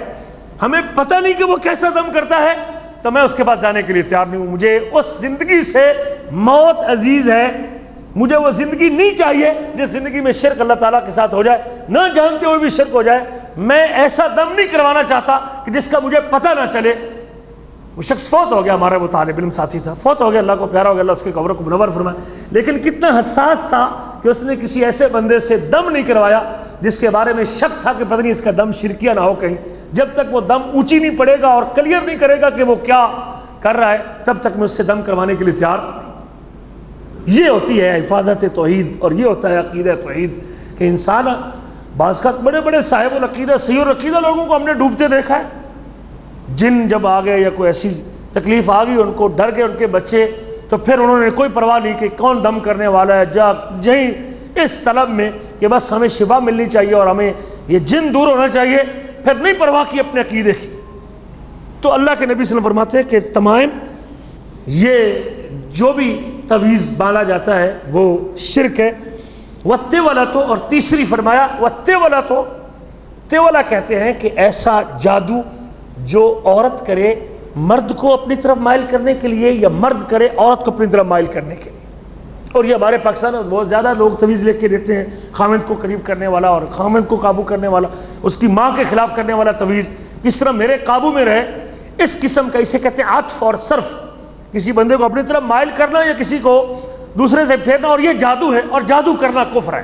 [SPEAKER 2] ہمیں پتہ نہیں کہ وہ کیسا دم کرتا ہے، تو میں اس کے پاس جانے کے لیے تیار نہیں ہوں۔ مجھے اس زندگی سے موت عزیز ہے، مجھے وہ زندگی نہیں چاہیے جس زندگی میں شرک اللہ تعالیٰ کے ساتھ ہو جائے، نہ جانتے ہوئے بھی شرک ہو جائے۔ میں ایسا دم نہیں کروانا چاہتا کہ جس کا مجھے پتہ نہ چلے۔ وہ شخص فوت ہو گیا، ہمارا وہ طالب علم ساتھی تھا، فوت ہو گیا، اللہ کو پیارا ہو گیا، اللہ اس کے قبر کو منور فرمائے۔ لیکن کتنا حساس تھا کہ اس نے کسی ایسے بندے سے دم نہیں کروایا جس کے بارے میں شک تھا کہ پتہ نہیں اس کا دم شرکیہ نہ ہو کہیں۔ جب تک وہ دم اونچی نہیں پڑے گا اور کلیئر نہیں کرے گا کہ وہ کیا کر رہا ہے، تب تک میں اس سے دم کروانے کے لیے تیار نہیں۔ یہ ہوتی ہے حفاظت توحید، اور یہ ہوتا ہے عقیدہ توحید، کہ انسان بعض کا بڑے بڑے صاحب العقیدہ صحیح العقیدہ لوگوں کو ہم نے ڈوبتے دیکھا ہے۔ جن جب آ گئے یا کوئی ایسی تکلیف آ گئی، ان کو ڈر گئے ان کے بچے، تو پھر انہوں نے کوئی پرواہ نہیں کہ کون دم کرنے والا ہے، جہیں اس طلب میں کہ بس ہمیں شفا ملنی چاہیے اور ہمیں یہ جن دور ہونا چاہیے، پھر نہیں پرواہ کی اپنے عقیدے کی۔ تو اللہ کے نبی صلی اللہ علیہ وسلم فرماتے ہیں کہ تمام یہ جو بھی تویز باندھا جاتا ہے وہ شرک ہے۔ وَالتِّوَلَةُ، اور تیسری فرمایا وَالتِّوَلَةُ، تیولا کہتے ہیں کہ ایسا جادو جو عورت کرے مرد کو اپنی طرف مائل کرنے کے لیے، یا مرد کرے عورت کو اپنی طرف مائل کرنے کے لیے۔ اور یہ ہمارے پاکستان میں بہت زیادہ لوگ تویز لے کے دیتے ہیں، خامند کو قریب کرنے والا اور خامند کو قابو کرنے والا، اس کی ماں کے خلاف کرنے والا تویز، کس طرح میرے قابو میں رہے، اس قسم کا اسے کہتے ہیں عطف اور صرف، کسی بندے کو اپنی طرف مائل کرنا یا کسی کو دوسرے سے پھیرنا، اور یہ جادو ہے، اور جادو کرنا کفر ہے۔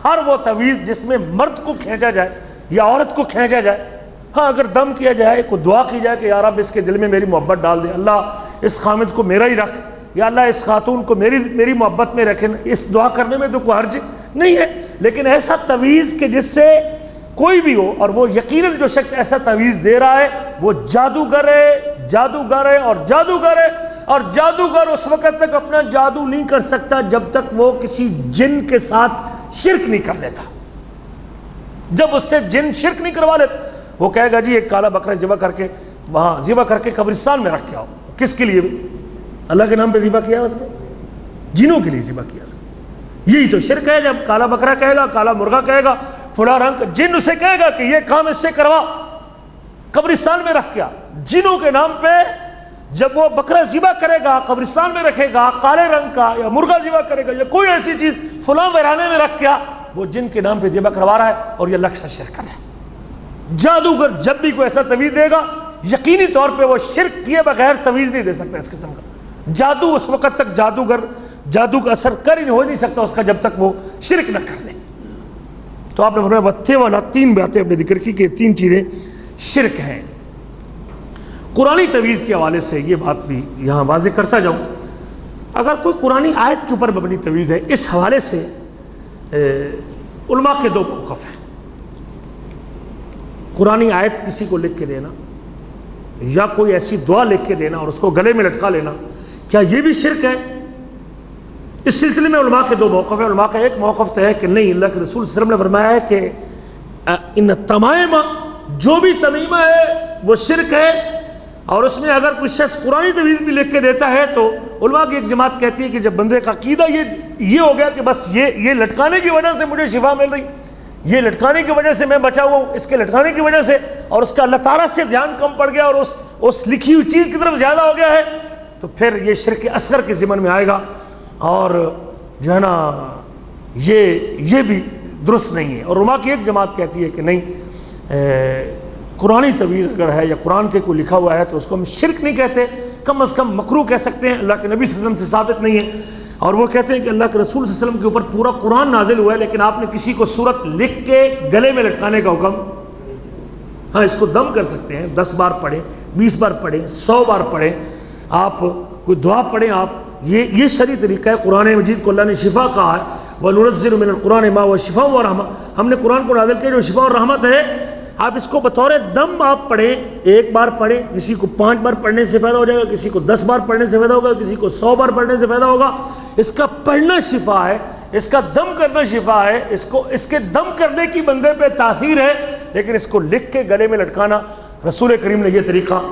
[SPEAKER 2] ہر وہ تویز جس میں مرد کو کھینچا جائے یا عورت کو کھینچا جائے، ہاں اگر دم کیا جائے، کوئی دعا کی جائے کہ یا رب اس کے دل میں میری محبت ڈال دے، اللہ اس خامد کو میرا ہی رکھ، یا اللہ اس خاتون کو میری محبت میں رکھیں، اس دعا کرنے میں تو کوئی حرج نہیں ہے۔ لیکن ایسا تویز کہ جس سے کوئی بھی ہو، اور وہ یقیناً جو شخص ایسا تویز دے رہا ہے وہ جادوگر ہے، جادوگر ہے اور جادوگر ہے، اور جادوگر اس وقت تک اپنا جادو نہیں کر سکتا جب تک وہ کسی جن کے ساتھ شرک نہیں کر لیتا۔ جب اس سے جن شرک نہیں کروا لیتا، وہ کہے گا جی ایک کالا بکرا ذبح کر کے وہاں ذبح کر کے قبرستان میں رکھ کے آؤ، کس کے لیے؟ اللہ کے نام پہ ذبح کیا اس نے، جنوں کے لیے ذبح کیا اس نے۔ یہی تو شرک ہے، جب کالا بکرا کہے گا، کالا مرغا کہے گا، فلاں رنگ، جن اسے کہے گا کہ یہ کام اس سے کروا، قبرستان میں رکھ کے آ، جنوں کے نام پہ جب وہ بکرا ذبح کرے گا، قبرستان میں رکھے گا، کالے رنگ کا، یا مرغا ذبح کرے گا، یا کوئی ایسی چیز فلاں ویرانے میں رکھ کے آ، وہ جن کے نام پہ ذبح کروا رہا ہے اور یہ اللہ کے ساتھ شرک کر رہا ہے۔ جادوگر جب بھی کوئی ایسا تویز دے گا، یقینی طور پہ وہ شرک کیے بغیر تویز نہیں دے سکتا۔ اس قسم کا جادو اس وقت تک جادوگر جادو کا اثر ہو نہیں سکتا اس کا جب تک وہ شرک نہ کر لے۔ تو آپ نے فرمایا وتھے والا 3 باتیں اپنے ذکر کی کہ 3 چیزیں شرک ہیں۔ قرآنی تویز کے حوالے سے یہ بات بھی یہاں واضح کرتا جاؤں، اگر کوئی قرآنی آیت کے اوپر مبنی تویز ہے، اس حوالے سے علماء کے 2 موقف ہیں۔ قرآنی آیت کسی کو لکھ کے دینا یا کوئی ایسی دعا لکھ کے دینا اور اس کو گلے میں لٹکا لینا، کیا یہ بھی شرک ہے؟ اس سلسلے میں علماء کے 2 موقف ہیں۔ علماء کا ایک موقف تو ہے کہ نہیں، اللہ کے رسول صلی اللہ علیہ وسلم نے فرمایا ہے کہ ان تمائم، جو بھی تمیمہ ہے وہ شرک ہے، اور اس میں اگر کوئی شخص قرآنی تویز بھی لکھ کے دیتا ہے تو علماء کی ایک جماعت کہتی ہے کہ جب بندے کا عقیدہ یہ ہو گیا کہ بس یہ لٹکانے کی وجہ سے مجھے شفا مل رہی، یہ لٹکانے کی وجہ سے میں بچا ہوا ہوں، اس کے لٹکانے کی وجہ سے، اور اس کا اللہ تعالیٰ سے دھیان کم پڑ گیا اور اس لکھی ہوئی چیز کی طرف زیادہ ہو گیا ہے، تو پھر یہ شرک اصغر کے ضمن میں آئے گا، اور جو ہے نا یہ بھی درست نہیں ہے۔ اور علماء کی ایک جماعت کہتی ہے کہ نہیں، قرآنی تویز اگر ہے یا قرآن کے کوئی لکھا ہوا ہے تو اس کو ہم شرک نہیں کہتے، کم از کم مکروہ کہہ سکتے ہیں، اللہ کے نبی صلی اللہ علیہ وسلم سے ثابت نہیں ہے۔ اور وہ کہتے ہیں کہ اللہ کے رسول صلی اللہ علیہ وسلم کے اوپر پورا قرآن نازل ہوا ہے، لیکن آپ نے کسی کو سورت لکھ کے گلے میں لٹکانے کا حکم، ہاں اس کو دم کر سکتے ہیں، 10 بار پڑھیں، 20 بار پڑھیں، 100 بار پڑھیں، آپ کوئی دعا پڑھیں، آپ یہ شرعی طریقہ ہے۔ قرآن مجید کو اللہ نے شفا کہا ہے، وَنُنَزِّلُ مِنَ الْقُرْآنِ مَا هُوَ شِفَاءٌ وَرَحْمَةٌ، ہم نے قرآن کو نازل کیا جو شفا اور رحمت ہے۔ آپ اس کو بطور دم آپ پڑھیں، 1 بار پڑھیں، کسی کو 5 بار پڑھنے سے فائدہ ہو جائے گا، کسی کو 10 بار پڑھنے سے فائدہ ہوگا، کسی کو 100 بار پڑھنے سے فائدہ ہوگا۔ اس کا پڑھنا شفا ہے، اس کا دم کرنا شفا ہے، اس کے دم کرنے کی بندے پہ تاثیر ہے، لیکن اس کو لکھ کے گلے میں لٹکانا، رسول کریم نے یہ طریقہ،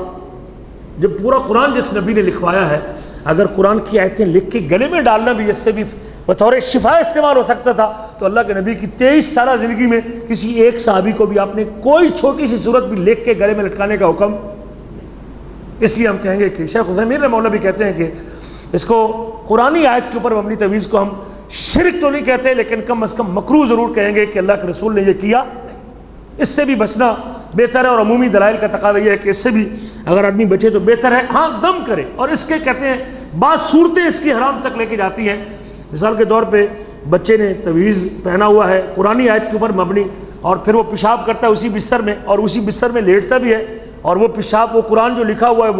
[SPEAKER 2] جب پورا قرآن جس نبی نے لکھوایا ہے، اگر قرآن کی آیتیں لکھ کے گلے میں ڈالنا بھی اس سے بھی بطور شفا استعمال ہو سکتا تھا، تو اللہ کے نبی کی 23 سالہ زندگی میں کسی ایک صحابی کو بھی آپ نے کوئی چھوٹی سی صورت بھی لکھ کے گلے میں لٹکانے کا حکم نہیں۔ اس لیے ہم کہیں گے کہ شیخ عثیمین رحمہ اللہ بھی کہتے ہیں کہ اس کو قرآنی آیت کے اوپر مبنی تویز کو ہم شرک تو نہیں کہتے، لیکن کم از کم مکروہ ضرور کہیں گے کہ اللہ کے رسول نے یہ کیا نہیں۔ اس سے بھی بچنا بہتر ہے، اور عمومی دلائل کا تقاضا یہ ہے کہ اس سے بھی اگر آدمی بچے تو بہتر ہے۔ ہاں دم کرے، اور اس کے کہتے ہیں بعض صورتیں اس کی حرام تک لے کے جاتی ہیں۔ مثال کے طور پہ بچے نے تویز پہنا ہوا ہے قرآنی آیت کے اوپر مبنی، اور پھر وہ پیشاب کرتا ہے اسی بستر میں، اور اسی بستر میں لیٹتا بھی ہے، اور وہ پیشاب، وہ قرآن جو لکھا ہوا ہے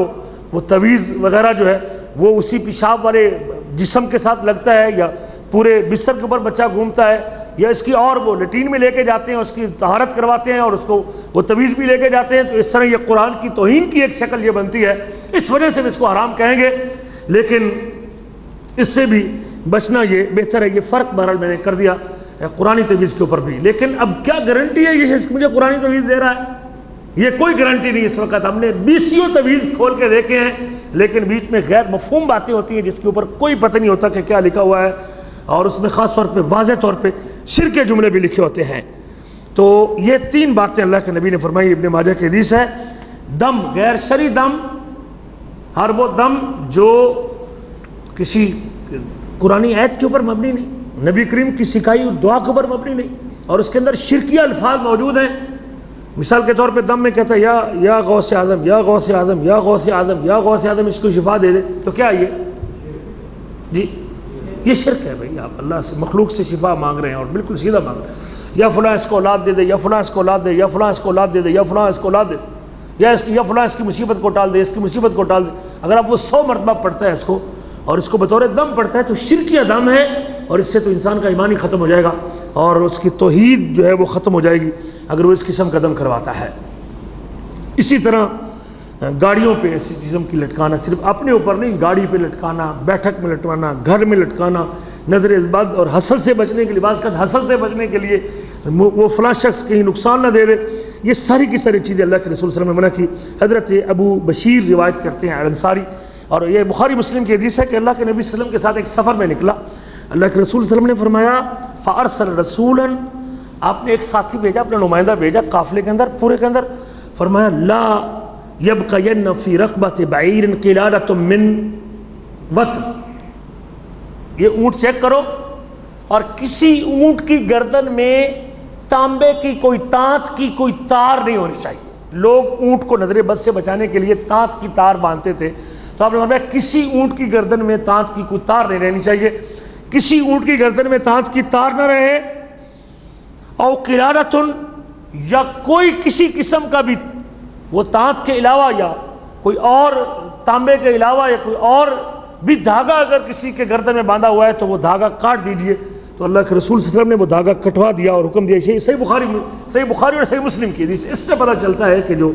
[SPEAKER 2] وہ تویز وغیرہ جو ہے وہ اسی پیشاب والے جسم کے ساتھ لگتا ہے، یا پورے بستر کے اوپر بچہ گھومتا ہے، یا اس کی اور وہ لیٹرین میں لے کے جاتے ہیں، اس کی طہارت کرواتے ہیں، اور اس کو وہ تویز بھی لے کے جاتے ہیں، تو اس طرح یہ قرآن کی توہین کی ایک شکل یہ بنتی ہے۔ اس وجہ سے اس کو حرام کہیں گے، لیکن اس سے بھی بچنا یہ بہتر ہے۔ یہ فرق بہرحال میں نے کر دیا قرآنی تویز کے اوپر بھی، لیکن اب کیا گارنٹی ہے یہ مجھے قرآنی تویز دے رہا ہے؟ یہ کوئی گارنٹی نہیں۔ اس وقت ہم نے 20 تویز کھول کے دیکھے ہیں، لیکن بیچ میں غیر مفہوم باتیں ہوتی ہیں جس کے اوپر کوئی پتہ نہیں ہوتا کہ کیا لکھا ہوا ہے، اور اس میں خاص طور پہ واضح طور پہ شرک کے جملے بھی لکھے ہوتے ہیں۔ تو یہ 3 باتیں اللہ کے نبی نے فرمائی، ابن ماجہ کی حدیث ہے۔ دم، غیر شرعی دم، ہر وہ دم جو کسی قرآنی آیت کے اوپر مبنی نہیں، نبی کریم کی سکھائی دعا کے اوپر مبنی نہیں، اور اس کے اندر شرکیہ الفاظ موجود ہیں۔ مثال کے طور پہ دم میں کہتا ہے یا غوث اعظم، یا غوث اعظم، یا غوث اعظم، یا غوث اعظم، اس کو شفا دے دے، تو کیا یہ جی یہ شرک ہے بھائی، آپ اللہ سے مخلوق سے شفا مانگ رہے ہیں، اور بالکل سیدھا مانگ رہے ہیں، یا فلاں اس کو اولاد دے دے، یا فلاں اس کو اولاد دے، یا فلاں اس کو اولاد دے دے، یا فلاں اس کو اولاد دے، یا فلاں اس کی مصیبت کو ٹال دے، اس کی مصیبت کو ٹال دے۔ اگر آپ وہ 100 مرتبہ پڑھتا ہے اس کو، اور اس کو بطور دم پڑھتا ہے، تو شرکیہ دم ہے، اور اس سے تو انسان کا ایمان ہی ختم ہو جائے گا، اور اس کی توحید جو ہے وہ ختم ہو جائے گی اگر وہ اس قسم کا دم کرواتا ہے۔ اسی طرح گاڑیوں پہ ایسی جسم کی لٹکانا، صرف اپنے اوپر نہیں، گاڑی پہ لٹکانا، بیٹھک میں لٹکانا، گھر میں لٹکانا، نظر بد اور حسد سے بچنے کے لیے، بعض کا حسد سے بچنے کے لیے وہ فلاں شخص کہیں نقصان نہ دے دے، یہ ساری کی ساری چیزیں اللہ کے رسول صلی اللہ علیہ وسلم نے منع کی۔ حضرت ابو بشیر روایت کرتے ہیں انصاری، اور یہ بخاری مسلم کی حدیث ہے کہ اللہ کے نبی صلی اللہ علیہ وسلم کے ساتھ ایک سفر میں نکلا، اللہ کے رسول صلی اللہ علیہ وسلم نے فرمایا فَأَرْسَلَ رَسُولًا، آپ نے ایک ساتھی بھیجا، اپنا نمائندہ بھیجا قافلے کے اندر، پورے کے اندر، فرمایا لا يبقين في رقبة بعير قلادة من وطن، یہ اونٹ چیک کرو، اور کسی اونٹ کی گردن میں تانبے کی کوئی تانت کی کوئی تار نہیں ہونی چاہیے۔ لوگ اونٹ کو نظر بد سے بچانے کے لیے تانت کی تار باندھتے تھے، تو آپ نے فرمایا کسی اونٹ کی گردن میں تانت کی کوئی تار نہیں رہنی چاہیے، کسی اونٹ کی گردن میں تانت کی تار نہ رہے، او قلادۃ، یا کوئی کسی قسم کا بھی وہ تانت کے علاوہ یا کوئی اور تانبے کے علاوہ یا کوئی اور بھی دھاگا اگر کسی کے گردن میں باندھا ہوا ہے تو وہ دھاگا کاٹ دیجئے۔ تو اللہ کے رسول صلی اللہ علیہ وسلم نے وہ دھاگا کٹوا دیا اور حکم دیا۔ یہ صحیح بخاری اور صحیح مسلم کی حدیث۔ اس سے پتہ چلتا ہے کہ جو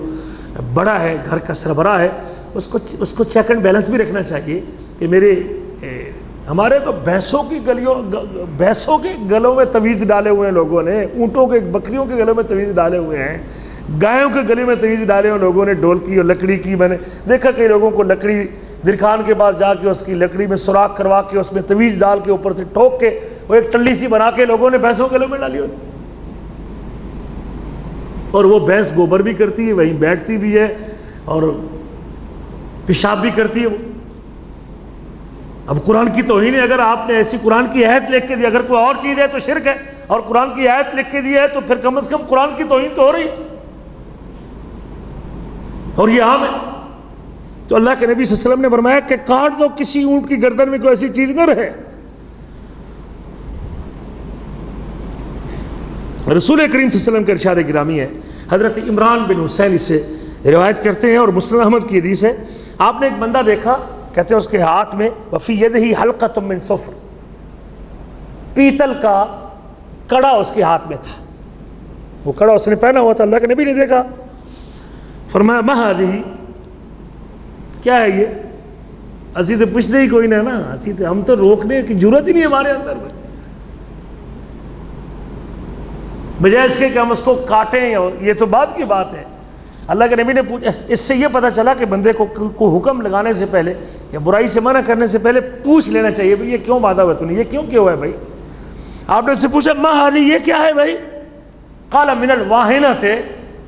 [SPEAKER 2] بڑا ہے، گھر کا سربراہ ہے، اس کو چیک اینڈ بیلنس بھی رکھنا چاہیے کہ ہمارے تو بھینسوں کے گلوں میں تویز ڈالے ہوئے ہیں لوگوں نے، اونٹوں کے بکریوں کے گلوں میں تویز ڈالے ہوئے ہیں، گایوں کے گلے میں تویز ڈالے ہوئے لوگوں نے، ڈول کی اور لکڑی کی۔ میں نے دیکھا کئی لوگوں کو لکڑی درخان کے پاس جا کے اس کی لکڑی میں سوراخ کروا کے اس میں تویز ڈال کے اوپر سے ٹھوک کے وہ ایک ٹلی سی بنا کے لوگوں نے بھینسوں کے گلوں میں ڈالی ہوتی، اور وہ بھینس گوبر بھی کرتی ہے، وہیں بیٹھتی بھی ہے اور پیشاب بھی کرتی ہے وہ۔ اب قرآن کی توہین ہے، اگر آپ نے ایسی قرآن کی آیت لکھ کے دی، اگر کوئی اور چیز ہے تو شرک ہے، اور قرآن کی آیت لکھ کے دی ہے تو پھر کم از کم قرآن کی توہین تو ہو رہی ہے، اور یہ عام ہے۔ تو اللہ کے نبی صلی اللہ علیہ وسلم نے فرمایا کہ کاٹ دو، کسی اونٹ کی گردن میں کوئی ایسی چیز نہ رہے۔ رسول کریم صلی اللہ علیہ وسلم کا ارشاد گرامی ہے، حضرت عمران بن حسین اس سے روایت کرتے ہیں اور مسند احمد کی حدیث ہے، آپ نے ایک بندہ دیکھا، کہتے ہیں اس کے ہاتھ میں وفی یدہ حلقۃ من صفر، پیتل کا کڑا اس کے ہاتھ میں تھا، وہ کڑا اس نے پہنا ہوا تھا، اللہ کے نبی نے دیکھا، فرمایا ما ہذہ، کیا ہے یہ؟ اسی تو پوچھتے ہی کوئی نہ نا، ہم تو روکنے کی ضرورت ہی نہیں ہمارے اندر میں، بجائے اس کے کہ ہم اس کو کاٹیں، یہ تو بعد کی بات ہے۔ اللہ کے نبی نے اس سے یہ پتہ چلا کہ بندے کو حکم لگانے سے پہلے یا برائی سے منع کرنے سے پہلے پوچھ لینا چاہیے، بھائی یہ کیوں باندھا ہوا ہے تو نے، یہ کیوں کیا ہوا ہے بھائی؟ آپ نے اس سے پوچھا ما ہذہ، یہ کیا ہے بھائی؟ قال من الواہنۃ،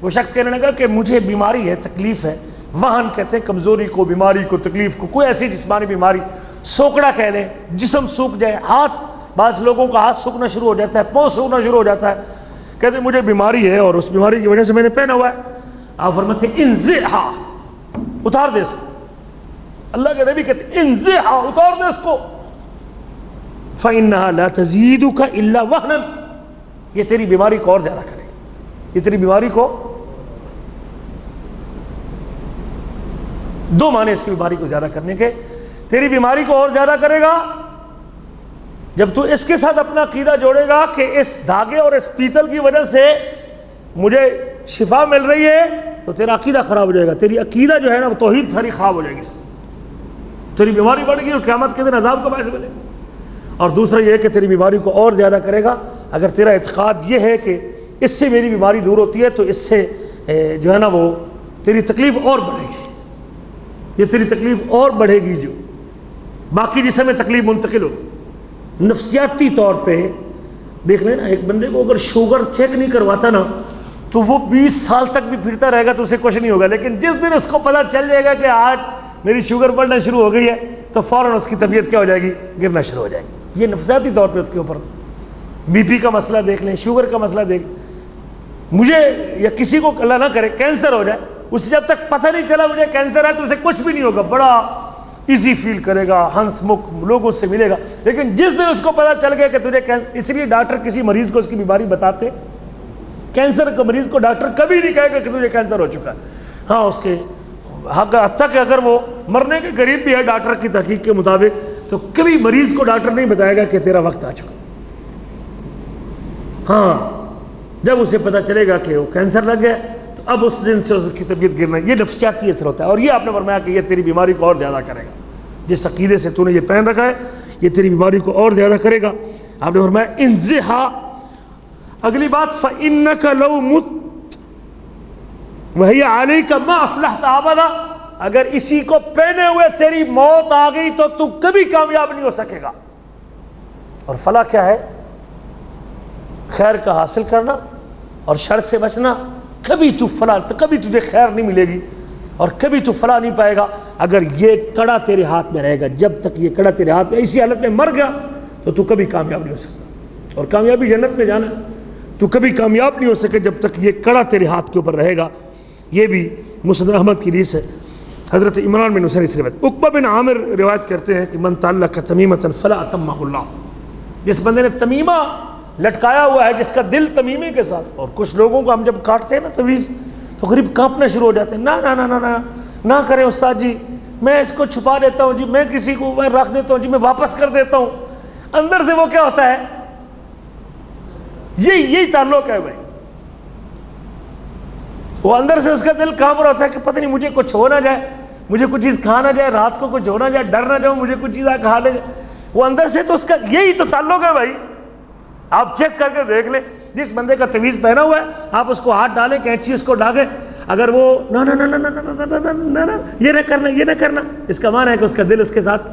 [SPEAKER 2] وہ شخص کہنے لگا کہ مجھے بیماری ہے، تکلیف ہے۔ وہن کہتے ہیں کمزوری کو، بیماری کو، تکلیف کو، کوئی ایسی جسمانی بیماری، سوکڑا کہہ لیں، جسم سوکھ جائے، ہاتھ، بعض لوگوں کا ہاتھ سوکھنا شروع ہو جاتا ہے، پاؤں سوکھنا شروع ہو جاتا ہے، کہتے ہیں مجھے بیماری ہے اور اس بیماری کی وجہ سے میں نے پہنا ہوا ہے۔ آپ فرماتے ہیں انزعھا، اتار دے اس کو۔ اللہ کے نبی کہتے ہیں انزعھا، اتار دے اس کو۔ فإنها لا تزيدك إلا وهنا، یہ تیری بیماری کو اور زیادہ کرے گا، یہ تیری بیماری کو، دو معنی اس کی بیماری کو زیادہ کرنے کے، تیری بیماری کو اور زیادہ کرے گا جب تو اس کے ساتھ اپنا عقیدہ جوڑے گا کہ اس دھاگے اور اس پیتل کی وجہ سے مجھے شفا مل رہی ہے، تو تیرا عقیدہ خراب ہو جائے گا، تیری عقیدہ جو ہے نا وہ توحید ساری خراب ہو جائے گی، تیری بیماری بڑھ گی اور قیامت کے دن عذاب کا باعث بنے گا۔ اور دوسرا یہ ہے کہ تیری بیماری کو اور زیادہ کرے گا اگر تیرا اعتقاد یہ ہے کہ اس سے میری بیماری دور ہوتی ہے تو اس سے جو ہے نا وہ تیری تکلیف اور بڑھے گی، یہ تیری تکلیف اور بڑھے گی، جو باقی جسم میں تکلیف منتقل ہو۔ نفسیاتی طور پہ دیکھ لیں نا، ایک بندے کو اگر شوگر چیک نہیں کرواتا نا تو وہ 20 سال تک بھی پھرتا رہے گا تو اسے کچھ نہیں ہوگا، لیکن جس دن اس کو پتہ چل جائے گا کہ آج میری شوگر بڑھنا شروع ہو گئی ہے تو فوراً اس کی طبیعت کیا ہو جائے گی؟ گرنا شروع ہو جائے گی۔ یہ نفسیاتی طور پہ اس کے اوپر بی پی کا مسئلہ دیکھ لیں، شوگر کا مسئلہ دیکھ، مجھے یا کسی کو اللہ نہ کرے کینسر ہو جائے، اسے جب تک پتہ نہیں چلا مجھے کینسر ہے تو اسے کچھ بھی نہیں ہوگا، بڑا ایزی فیل کرے گا، ہنس مکھ لوگوں سے ملے گا، لیکن جس دن اس کو پتہ چل گیا کہ تجھے کینسر، اس لیے ڈاکٹر کسی مریض کو اس کی بیماری بتاتے، کینسر کے مریض کو ڈاکٹر کبھی نہیں کہے گا کہ تجھے کینسر ہو چکا ہے، ہاں اس کے حتیٰ کہ اگر وہ مرنے کے قریب بھی ہے ڈاکٹر کی تحقیق کے مطابق تو کبھی مریض کو ڈاکٹر نہیں بتائے گا کہ تیرا وقت آ چکا۔ ہاں جب اسے پتہ چلے گا کہ وہ کینسر لگ گیا تو اب اس دن سے اس کی طبیعت گرنا، یہ نفسیاتی اثر ہوتا ہے، اور یہ آپ نے فرمایا کہ یہ تیری بیماری کو اور زیادہ کرے گا، جس عقیدے سے تو نے یہ پہن رکھا ہے یہ تیری بیماری کو اور زیادہ کرے گا۔ آپ نے فرمایا انزعھا۔ اگلی بات فإنک لو مت وہی علیک ما افلحت ابدا، اگر اسی کو پہنے ہوئے تیری موت آ گئی تو کبھی کامیاب نہیں ہو سکے گا۔ اور فلاح کیا ہے؟ خیر کا حاصل کرنا اور شر سے بچنا، کبھی تو فلاح، کبھی تجھے خیر نہیں ملے گی اور کبھی تو فلاح نہیں پائے گا اگر یہ کڑا تیرے ہاتھ میں رہے گا۔ جب تک یہ کڑا تیرے ہاتھ میں، اسی حالت میں مر گیا تو کبھی کامیاب نہیں ہو سکتا، اور کامیابی جنت میں جانا، تو کبھی کامیاب نہیں ہو سکے جب تک یہ کڑا تیرے ہاتھ کے اوپر رہے گا۔ یہ بھی مسند احمد کی حدیث ہے۔ حضرت عمران بن حسین اس روایت. عقبہ بن عامر روایت کرتے ہیں کہ من تعلق تمیمۃ فلا اتمہ اللہ، جس بندے نے تمیمہ لٹکایا ہوا ہے، جس کا دل تمیمے کے ساتھ. اور کچھ لوگوں کو ہم جب کاٹتے ہیں نا تویز تو قریب کانپنا شروع ہو جاتے ہیں. نہ نہ نہ نہ نہ کریں استاد جی، میں اس کو چھپا دیتا ہوں جی، میں کسی کو میں رکھ دیتا ہوں جی، میں واپس کر دیتا ہوں. اندر سے وہ کیا ہوتا ہے، یہی تعلق ہے بھائی. وہ اندر سے اس کا دل کہاں پر ہوتا ہے کہ پتہ نہیں مجھے کچھ ہو نہ جائے، مجھے کچھ چیز کھا نہ جائے، رات کو کچھ ہو نہ جائے، ڈر نہ جاؤں مجھے کچھ چیز کھا لے جائے. وہ اندر سے تو اس کا یہی تو تعلق ہے بھائی. آپ چیک کر کے دیکھ لیں، جس بندے کا تعویذ پہنا ہوا ہے آپ اس کو ہاتھ ڈالیں، کینچی اس کو ڈالیں، اگر وہ نہ نہ نہ نہ نہ نہ نہ یہ نہ کرنا یہ نہ کرنا، اس کا معنی ہے کہ اس کا دل اس کے ساتھ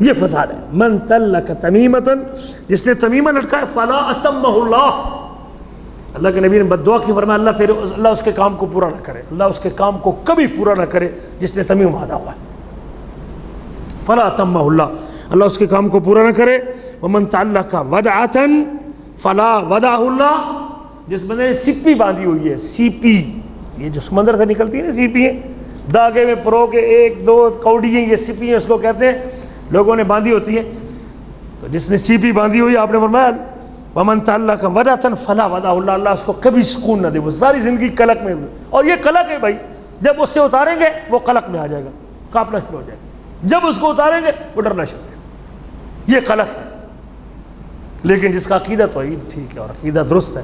[SPEAKER 2] یہ فساد ہے. من تلک تمیمۃ، جس نے تمیمہ لٹکایا، فلا اتمہ اللہ، اللہ کے نبی نے بد دعا کی، فرمایا اللہ اس کے کام کو پورا نہ کرے، اللہ اس کے کام کو کبھی پورا نہ کرے جس نے تمیمہ باندھا ہوا ہے. فلا اتمہ اللہ، اللہ اس کے کام کو پورا نہ کرے. ومن تعلق ودعۃ فلا ودعہ اللہ، جس بندے نے سپی باندھی ہوئی ہے، سیپی یہ جو سمندر سے نکلتی ہے نا، سیپی ہیں داغے میں پرو کے 1 2 کوڑی ہیں، یہ سپی ہیں اس کو کہتے ہیں، لوگوں نے باندھی ہوتی ہے. تو جس نے سیپی باندھی ہوئی، آپ نے فرمایا ومن تعلق ودعۃ فلا ودعہ اللہ، اللہ اس کو کبھی سکون نہ دے، وہ ساری زندگی قلق میں. اور یہ قلق ہے بھائی، جب اس سے اتاریں گے وہ قلق میں آ جائے گا، کانپنا شروع ہو جائے گا. جب اس کو اتاریں گے وہ ڈرنا شروع ہو جائے گا. یہ قلق ہے. لیکن جس کا عقیدہ توحید ٹھیک ہے اور عقیدہ درست ہے،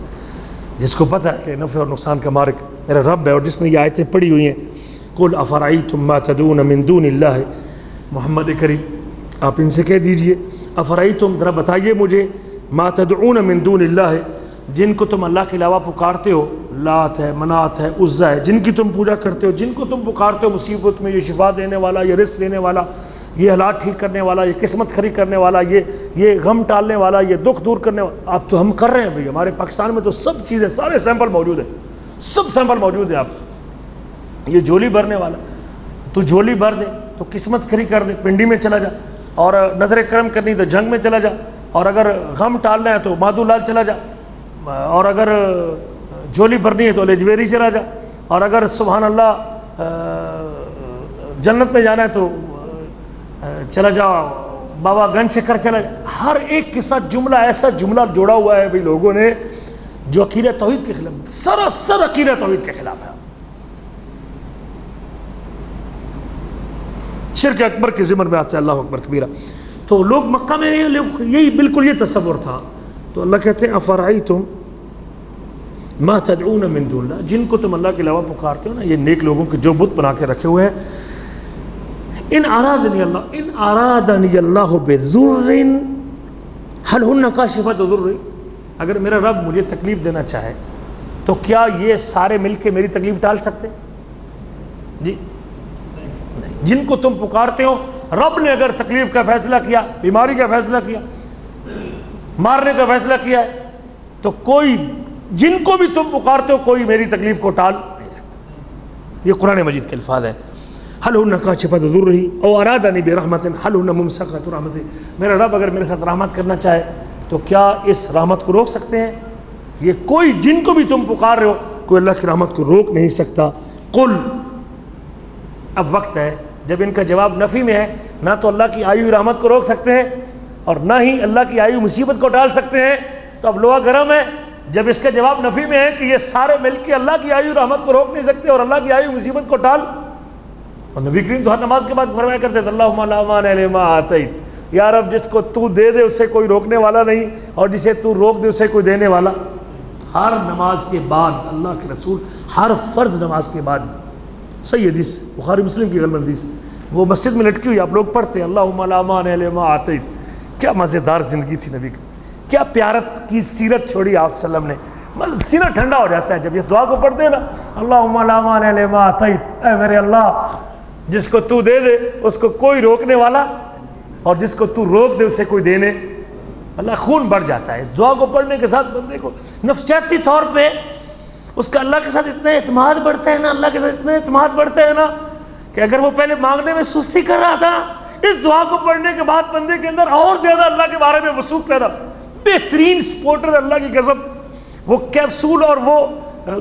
[SPEAKER 2] جس کو پتہ ہے کہ نفع اور نقصان کا مالک میرا رب ہے، اور جس نے یہ آیتیں پڑھی ہوئی ہیں، قل افرأیتم ما تدعون من دون اللہ، محمد کریم آپ ان سے کہہ دیجئے، افرأیتم ذرا بتائیے مجھے، ما تدعون من دون اللہ، جن کو تم اللہ کے علاوہ پکارتے ہو، لات ہے، منات ہے، عزیٰ ہے، جن کی تم پوجا کرتے ہو، جن کو تم پکارتے ہو مصیبت میں، یہ شفا دینے والا، یہ رزق دینے والا، یہ حالات ٹھیک کرنے والا، یہ قسمت کھری کرنے والا، یہ غم ٹالنے والا، یہ دکھ دور کرنے والا. آپ تو ہم کر رہے ہیں بھئی، ہمارے پاکستان میں تو سب چیزیں، سارے سیمپل موجود ہیں، سب سیمپل موجود ہیں. آپ یہ جھولی بھرنے والا، تو جھولی بھر دے تو قسمت کھری کر دے، پنڈی میں چلا جا، اور نظر کرم کرنی تو جنگ میں چلا جا، اور اگر غم ٹالنا ہے تو مادھو لال چلا جا، اور اگر جھولی بھرنی ہے تو لجویری چلا جا، اور اگر سبحان اللہ جنت میں جانا ہے تو چلا جا بابا گن شکر چلا جا. ہر ایک کے ساتھ جملہ ایسا جملہ جوڑا ہوا ہے بھئی لوگوں نے جو عقیدہ توحید کے خلاف، سراسر عقیدہ توحید کے خلاف ہے. شرک اکبر کے ضمن میں آتا ہے، اللہ اکبر کبیرہ. تو لوگ مکہ میں یہی بالکل یہ تصور تھا. تو اللہ کہتے ہیں افرأیتم ما تدعون من دون اللہ، جن کو تم اللہ کے علاوہ پکارتے ہو نا، یہ نیک لوگوں کے جو بت بنا کے رکھے ہوئے ہیں. ان ارادنی اللہ بضر هل هن کاشفات ضر، اگر میرا رب مجھے تکلیف دینا چاہے تو کیا یہ سارے مل کے میری تکلیف ٹال سکتے؟ جی نہیں. جن کو تم پکارتے ہو، رب نے اگر تکلیف کا فیصلہ کیا، بیماری کا فیصلہ کیا، مارنے کا فیصلہ کیا ہے، تو کوئی جن کو بھی تم پکارتے ہو کوئی میری تکلیف کو ٹال نہیں سکتا. یہ قرآن مجید کے الفاظ ہے. حل ہن کاشفۃ ضرہ او ارادنی برحمت حل ہن ممسکۃ رحمتہ، میرا رب اگر میرے ساتھ رحمت کرنا چاہے تو کیا اس رحمت کو روک سکتے ہیں؟ یہ کوئی جن کو بھی تم پکار رہے ہو کوئی اللہ کی رحمت کو روک نہیں سکتا. قل، اب وقت ہے جب ان کا جواب نفی میں ہے، نہ تو اللہ کی آئی ہوئی رحمت کو روک سکتے ہیں اور نہ ہی اللہ کی آئی ہوئی مصیبت کو ٹال سکتے ہیں. تو اب لوہا گرم ہے جب اس کا جواب نفی میں ہے کہ یہ سارے مل کے اللہ کی آئی ہوئی رحمت کو روک نہیں سکتے اور اللہ کی آئی ہوئی مصیبت کو ٹال. اور نبی کریم تو ہر نماز کے بعد فرمایا کرتے تھے اللہم لا مانع لما اعطیت، یا رب جس کو تو دے دے اسے کوئی روکنے والا نہیں، اور جسے تو روک دے اسے کوئی دینے والا. ہر نماز کے بعد اللہ کے رسول ہر فرض نماز کے بعد، صحیح حدیث بخاری مسلم کی غلط حدیث، وہ مسجد میں لٹکی ہوئی آپ لوگ پڑھتے ہیں اللہم لا مانع لما اعطیت. کیا مزیدار زندگی تھی نبی کی، کیا پیارت کی سیرت چھوڑی آپ صلی اللہ علیہ وسلم نے. سینہ ٹھنڈا ہو جاتا ہے جب اس دعا کو پڑھتے ہیں نا، اللہم لا مانع لما اعطیت، اے میرے اللہ جس کو تو دے دے اس کو کوئی روکنے والا، اور جس کو تو روک دے اسے کوئی دینے. اللہ خون بڑھ جاتا ہے اس دعا کو پڑھنے کے ساتھ. بندے کو نفسیاتی طور پہ اس کا اللہ کے ساتھ اتنا اعتماد بڑھتا ہے نا، اللہ کے ساتھ اتنا اعتماد بڑھتا ہے نا کہ اگر وہ پہلے مانگنے میں سستی کر رہا تھا، اس دعا کو پڑھنے کے بعد بندے کے اندر اور زیادہ اللہ کے بارے میں وثوق پیدا. بہترین سپورٹر اللہ کی قسم، وہ کیپسول اور وہ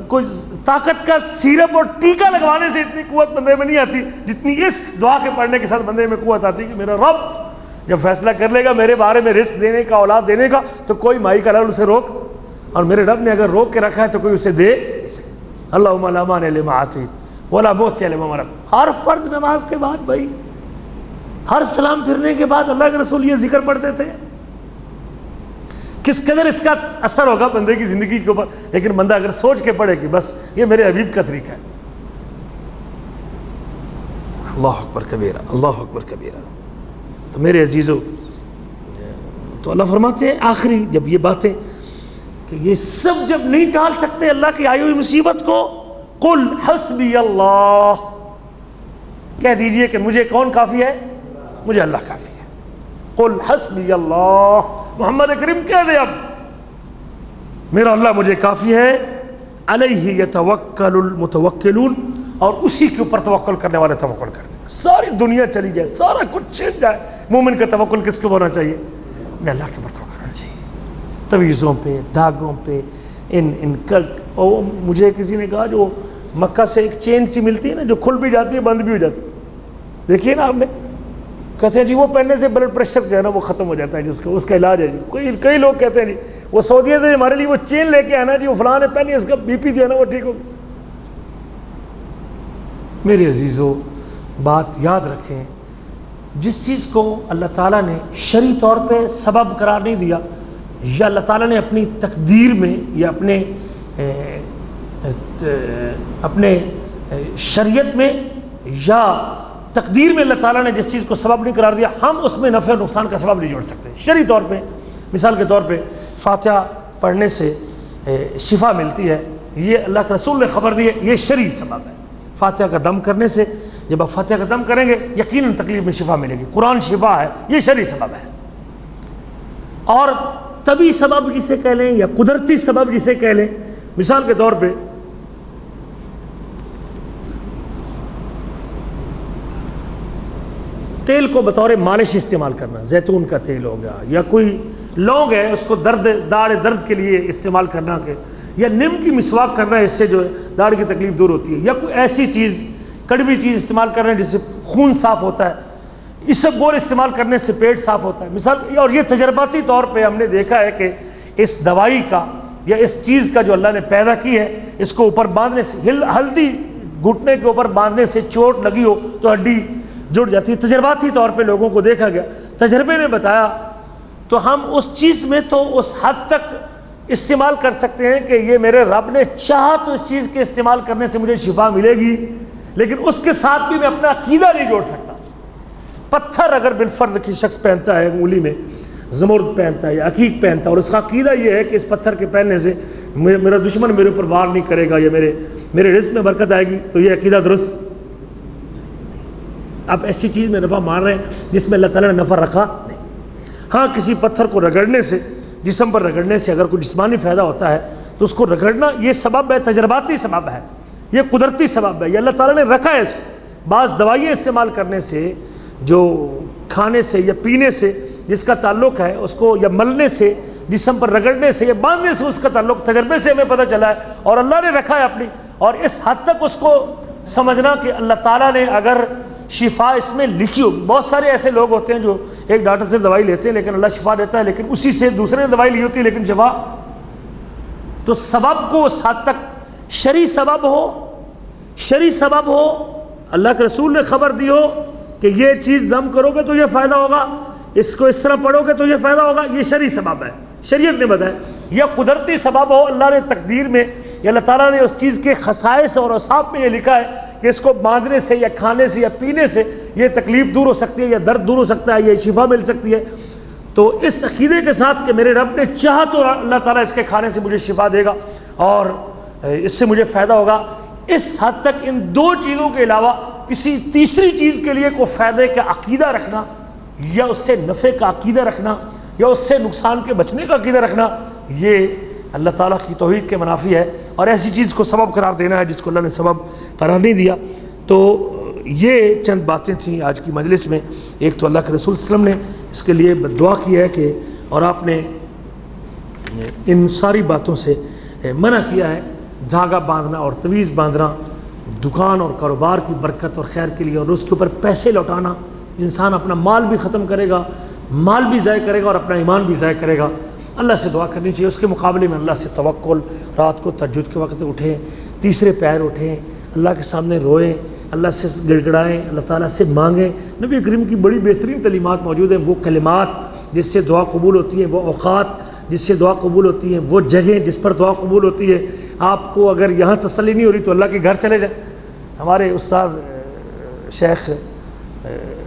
[SPEAKER 2] کوئی طاقت کا سیرپ اور ٹیکا لگوانے سے اتنی قوت بندے میں نہیں آتی جتنی اس دعا کے پڑھنے کے ساتھ بندے میں قوت آتی کہ میرا رب جب فیصلہ کر لے گا میرے بارے میں رزق دینے کا، اولاد دینے کا، تو کوئی مائی کا لال اسے روک، اور میرے رب نے اگر روک کے رکھا ہے تو کوئی اسے دے نہیں سکتا۔ اللہم لا مانع لما اعطیت ولا معطی لما منعت۔ ہر فرض نماز کے بعد بھائی، ہر سلام پھرنے کے بعد اللہ کے رسول یہ ذکر پڑھتے تھے۔ کس قدر اس کا اثر ہوگا بندے کی زندگی کے اوپر، لیکن بندہ اگر سوچ کے پڑھے کہ بس یہ میرے حبیب کا طریقہ ہے۔ اللہ اکبر کبیرہ، اللہ اکبر کبیرہ۔ تو میرے عزیزو، تو اللہ فرماتے ہیں آخری جب یہ باتیں کہ یہ سب جب نہیں ٹال سکتے اللہ کی آئی ہوئی مصیبت کو، قل حسبی اللہ، کہہ دیجئے کہ مجھے کون کافی ہے؟ مجھے اللہ کافی ہے۔ قل حسبی اللہ، محمد کریم کہہ دے اب میرا اللہ مجھے کافی ہے۔ علیہ یتوکل المتوکلون، اور اسی کے اوپر توکل کرنے والے توکل کرتے ہیں۔ ساری دنیا چلی جائے، سارا کچھ چھن جائے، مومن کا توکل کس کے ہونا چاہیے؟ اپنے اللہ کے اوپر توکل ہونا چاہیے۔ تویزوں پہ، دھاگوں پہ، اور مجھے کسی نے کہا جو مکہ سے ایک چین سی ملتی ہے نا، جو کھل بھی جاتی ہے بند بھی ہو جاتی ہے، دیکھیے نا آپ نے، کہتے ہیں جی وہ پہننے سے بلڈ پریشر جو ہے نا وہ ختم ہو جاتا ہے، جس کا اس کا علاج ہے جی۔ کئی لوگ کہتے ہیں جی وہ سعودیہ سے ہمارے لیے وہ چین لے کے آنا جی، وہ فلاں نے پہنی، اس کا بی پی جو ہے نا وہ ٹھیک ہو گیا۔ میرے عزیزو، بات یاد رکھیں، جس چیز کو اللہ تعالیٰ نے شرعی طور پہ سبب قرار نہیں دیا، یا اللہ تعالیٰ نے اپنی تقدیر میں یا اپنے شریعت میں یا تقدیر میں اللہ تعالیٰ نے جس چیز کو سبب نہیں قرار دیا، ہم اس میں نفع و نقصان کا سبب نہیں جوڑ سکتے۔ شرعی طور پہ مثال کے طور پہ فاتحہ پڑھنے سے شفا ملتی ہے، یہ اللہ کے رسول نے خبر دی ہے، یہ شرعی سبب ہے۔ فاتحہ کا دم کرنے سے، جب آپ فاتحہ کا دم کریں گے یقیناً تکلیف میں شفا ملے گی، قرآن شفا ہے، یہ شرعی سبب ہے۔ اور طبی سبب جسے کہہ لیں یا قدرتی سبب جسے کہہ لیں، مثال کے طور پہ تیل کو بطور مالش استعمال کرنا، زیتون کا تیل ہو گیا، یا کوئی لونگ ہے اس کو داڑھ کے لیے استعمال کرنا، یا نیم کی مسواک کرنا، اس سے جو ہے داڑھ کی تکلیف دور ہوتی ہے، یا کوئی ایسی چیز کڑوی چیز استعمال کرنا جس سے خون صاف ہوتا ہے، اسبگول استعمال کرنے سے پیٹ صاف ہوتا ہے مثال۔ اور یہ تجرباتی طور پہ ہم نے دیکھا ہے کہ اس دوائی کا یا اس چیز کا جو اللہ نے پیدا کی ہے، اس کو اوپر باندھنے سے، ہلدی گھٹنے کے اوپر باندھنے سے چوٹ لگی ہو تو ہڈی جڑ جاتی ہے، تجرباتی طور پہ لوگوں کو دیکھا گیا، تجربے نے بتایا۔ تو ہم اس چیز میں تو اس حد تک استعمال کر سکتے ہیں کہ یہ میرے رب نے چاہا تو اس چیز کے استعمال کرنے سے مجھے شفا ملے گی، لیکن اس کے ساتھ بھی میں اپنا عقیدہ نہیں جوڑ سکتا۔ پتھر اگر بالفرض کی شخص پہنتا ہے، انگلی میں زمرد پہنتا ہے یا عقیق پہنتا ہے، اور اس کا عقیدہ یہ ہے کہ اس پتھر کے پہننے سے میرا دشمن میرے اوپر وار نہیں کرے گا یا میرے رزق میں برکت آئے گی، تو یہ عقیدہ درست۔ آپ ایسی چیز میں نفع مان رہے ہیں جس میں اللہ تعالیٰ نے نفع رکھا نہیں۔ ہاں کسی پتھر کو رگڑنے سے، جسم پر رگڑنے سے اگر کوئی جسمانی فائدہ ہوتا ہے تو اس کو رگڑنا یہ سبب ہے، تجرباتی سبب ہے، یہ قدرتی سبب ہے، یہ اللہ تعالیٰ نے رکھا ہے اس کو۔ بعض دوائیں استعمال کرنے سے، جو کھانے سے یا پینے سے جس کا تعلق ہے، اس کو یا ملنے سے، جسم پر رگڑنے سے یا باندھنے سے اس کا تعلق، تجربے سے ہمیں پتہ چلا ہے اور اللہ نے رکھا ہے اپنی۔ اور اس حد تک اس کو سمجھنا کہ اللہ تعالیٰ نے اگر شفا اس میں لکھی ہوگی۔ بہت سارے ایسے لوگ ہوتے ہیں جو ایک ڈاکٹر سے دوائی لیتے ہیں لیکن اللہ شفا دیتا ہے، لیکن اسی سے دوسرے نے دوائی لی ہوتی ہے لیکن شفا۔ تو سبب کو اس حد تک شرعی سبب ہو، اللہ کے رسول نے خبر دی ہو کہ یہ چیز دم کرو گے تو یہ فائدہ ہوگا، اس کو اس طرح پڑھو گے تو یہ فائدہ ہوگا، یہ شرعی سبب ہے، شریعت نے بتایا۔ یا قدرتی سبب ہو، اللہ نے تقدیر میں یا اللہ تعالیٰ نے اس چیز کے خصائص اور اوصاف میں یہ لکھا ہے کہ اس کو باندھنے سے یا کھانے سے یا پینے سے یہ تکلیف دور ہو سکتی ہے یا درد دور ہو سکتا ہے، یہ شفا مل سکتی ہے۔ تو اس عقیدے کے ساتھ کہ میرے رب نے چاہا تو اللہ تعالیٰ اس کے کھانے سے مجھے شفا دے گا اور اس سے مجھے فائدہ ہوگا، اس حد تک ان دو چیزوں کے علاوہ کسی تیسری چیز کے لیے کوئی فائدے کا عقیدہ رکھنا یا اس سے نفع کا عقیدہ رکھنا یا اس سے نقصان کے بچنے کا عقیدہ رکھنا، یہ اللہ تعالیٰ کی توحید کے منافی ہے، اور ایسی چیز کو سبب قرار دینا ہے جس کو اللہ نے سبب قرار نہیں دیا۔ تو یہ چند باتیں تھیں آج کی مجلس میں۔ ایک تو اللہ کے رسول صلی اللہ علیہ وسلم نے اس کے لیے دعا کی ہے کہ، اور آپ نے ان ساری باتوں سے منع کیا ہے دھاگا باندھنا اور تویز باندھنا دکان اور کاروبار کی برکت اور خیر کے لیے، اور اس کے اوپر پیسے لوٹانا، انسان اپنا مال بھی ختم کرے گا، مال بھی ضائع کرے گا اور اپنا ایمان بھی ضائع کرے گا۔ اللہ سے دعا کرنی چاہیے، اس کے مقابلے میں اللہ سے توکل، رات کو تہجد کے وقت اٹھیں، تیسرے پیر اٹھیں، اللہ کے سامنے روئیں، اللہ سے گڑ گڑائیں، اللہ تعالیٰ سے مانگیں۔ نبی کریم کی بڑی بہترین تعلیمات موجود ہیں، وہ کلمات جس سے دعا قبول ہوتی ہیں، وہ اوقات جس سے دعا قبول ہوتی ہیں، وہ جگہیں جس پر دعا قبول ہوتی ہے۔ آپ کو اگر یہاں تسلی نہیں ہو رہی تو اللہ کے گھر چلے جائیں۔ ہمارے استاد شیخ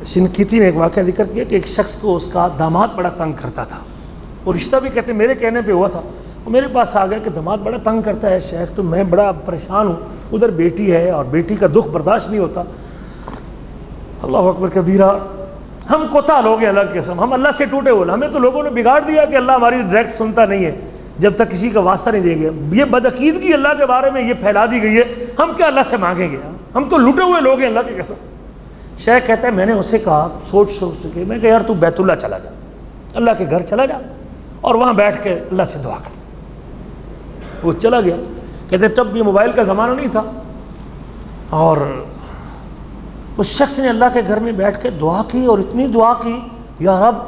[SPEAKER 2] شنقیطی نے ایک واقعہ ذکر کیا کہ ایک شخص کو اس کا داماد بڑا تنگ کرتا تھا، اور رشتہ بھی کہتے ہیں میرے کہنے پہ ہوا تھا، وہ میرے پاس آ گیا کہ داماد بڑا تنگ کرتا ہے شیخ، تو میں بڑا پریشان ہوں، ادھر بیٹی ہے اور بیٹی کا دکھ برداشت نہیں ہوتا۔ اللہ اکبر کبیرہ، ہم کوتاہ لوگ ہیں اللہ کی قسم، ہم اللہ سے ٹوٹے ہوئے، ہمیں تو لوگوں نے بگاڑ دیا کہ اللہ ہماری ڈائریکٹ سنتا نہیں ہے جب تک کسی کا واسطہ نہیں دیں گے۔ یہ بدعقیدگی اللہ کے بارے میں یہ پھیلا دی گئی ہے، ہم کیا اللہ سے مانگیں گے؟ ہم تو لٹے ہوئے لوگ ہیں اللہ کی قسم۔ شیخ کہتا ہے میں نے اسے کہا سوچ کے، میں کہا یار تو بیت اللہ چلا جا، اللہ کے گھر چلا جا اور وہاں بیٹھ کے اللہ سے دعا کر۔ وہ چلا گیا، کہتے تب یہ موبائل کا زمانہ نہیں تھا، اور اس شخص نے اللہ کے گھر میں بیٹھ کے دعا کی، اور اتنی دعا کی، یا رب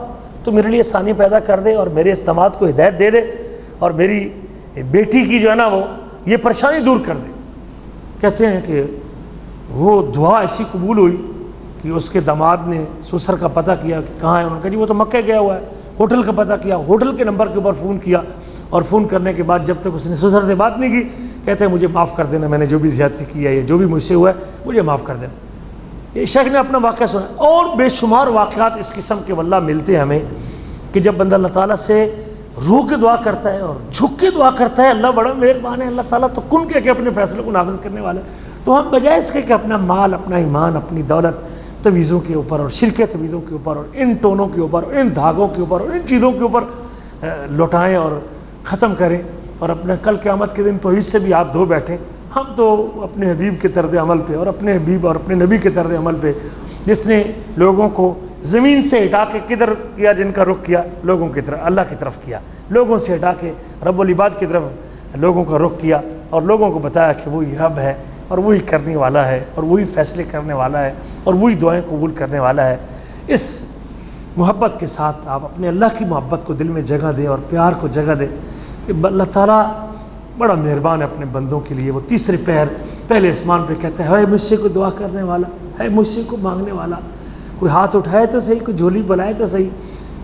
[SPEAKER 2] تو میرے لیے آسانی پیدا کر دے اور میرے اس داماد کو ہدایت دے دے، اور میری بیٹی کی جو ہے نا وہ یہ پریشانی دور کر دے۔ کہتے ہیں کہ وہ دعا ایسی قبول ہوئی کہ اس کے داماد نے سسر کا پتہ کیا کہ کہاں ہے، انہوں نے کہا جی وہ تو مکہ گیا ہوا ہے، ہوٹل کا پتہ کیا، ہوٹل کے نمبر کے اوپر فون کیا، اور فون کرنے کے بعد جب تک اس نے سسر سے بات نہیں کی، کہتے ہیں مجھے معاف کر دینا، میں نے جو بھی زیادتی کی ہے یا جو بھی مجھ سے ہوا ہے مجھے معاف کر دینا۔ یہ شیخ نے اپنا واقعہ سنا، اور بے شمار واقعات اس قسم کے واللہ ملتے ہیں ہمیں کہ جب بندہ اللہ تعالیٰ سے رو کے دعا کرتا ہے اور جھک کے دعا کرتا ہے، اللہ بڑا مہربان ہے، اللہ تعالیٰ تو کن کے اپنے فیصلے کو نافذ کرنے والا ہے۔ تو ہم بجائے اس کے کہ اپنا مال، اپنا ایمان، اپنی دولت تویزوں کے اوپر اور شرک تویزوں کے اوپر اور ان ٹونوں کے اوپر اور ان دھاگوں کے اوپر اور ان چیزوں کے اوپر لوٹائیں اور ختم کریں، اور اپنے کل قیامت کے دن توحید سے بھی ہاتھ دھو بیٹھیں۔ ہم تو اپنے حبیب کے طرز عمل پہ اور اپنے حبیب اور اپنے نبی کے طرز عمل پہ، جس نے لوگوں کو زمین سے ہٹا کے کدھر کیا، جن کا رخ کیا لوگوں کی طرف، اللہ کی طرف کیا، لوگوں سے ہٹا کے رب العباد کی طرف لوگوں کا رخ کیا، اور لوگوں کو بتایا کہ وہی رب ہے اور وہی کرنے والا ہے اور وہی فیصلے کرنے والا ہے اور وہی دعائیں قبول کرنے والا ہے۔ اس محبت کے ساتھ آپ اپنے اللہ کی محبت کو دل میں جگہ دیں اور پیار کو جگہ دیں کہ اللہ تعالیٰ بڑا مہربان ہے اپنے بندوں کے لیے۔ وہ تیسرے پیر پہلے آسمان پہ کہتا ہے مجھ سے کوئی دعا کرنے والا ہے، مجھ سے کوئی مانگنے والا، کوئی ہاتھ اٹھائے تو صحیح، کوئی جھولی بلائے تو صحیح۔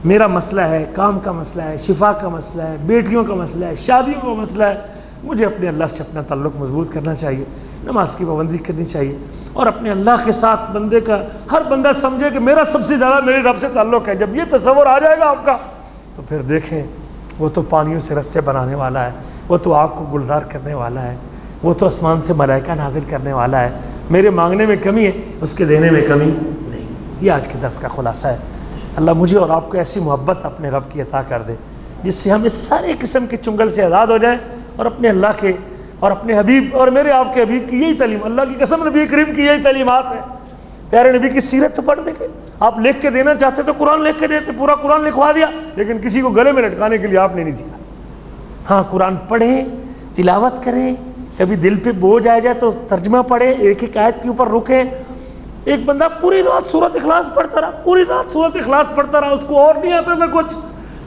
[SPEAKER 2] میرا مسئلہ ہے، کام کا مسئلہ ہے، شفا کا مسئلہ ہے، بیٹیوں کا مسئلہ ہے، شادیوں کا مسئلہ ہے، مجھے اپنے اللہ سے اپنا تعلق مضبوط کرنا چاہیے، نماز کی پابندی کرنی چاہیے، اور اپنے اللہ کے ساتھ بندے کا ہر بندہ سمجھے کہ میرا سب سے زیادہ میرے رب سے تعلق ہے۔ جب یہ تصور آ جائے گا آپ کا تو پھر دیکھیں وہ تو پانیوں سے رستے بنانے والا ہے، وہ تو آپ کو گلزار کرنے والا ہے، وہ تو آسمان سے ملائکہ نازل کرنے والا ہے۔ میرے مانگنے میں کمی ہے، اس کے دینے میں کمی نہیں۔ یہ آج کے درس کا خلاصہ ہے۔ اللہ مجھے اور آپ کو ایسی محبت اپنے رب کی عطا کر دے جس سے ہم اس سارے قسم کے چنگل سے آزاد ہو جائیں اور اپنے اللہ کے اور اپنے حبیب اور میرے آپ کے حبیب کی یہی تعلیم، اللہ کی قسم نبی کریم کی یہی تعلیمات ہے۔ پیارے نبی کی سیرت تو پڑھ دیکھیں، آپ لکھ کے دینا چاہتے تو قرآن لکھ کے دیتے، پورا قرآن لکھوا دیا، لیکن کسی کو گلے میں لٹکانے کے لیے آپ نے نہیں دیا۔ ہاں قرآن پڑھیں، تلاوت کریں، کبھی دل پہ بوجھ آ جائے تو ترجمہ پڑھیں، ایک ایک آیت کے اوپر رکیں۔ ایک بندہ پوری رات سورۃ اخلاص پڑھتا رہا، پوری رات سورۃ اخلاص پڑھتا رہا، اس کو اور نہیں آتا تھا کچھ،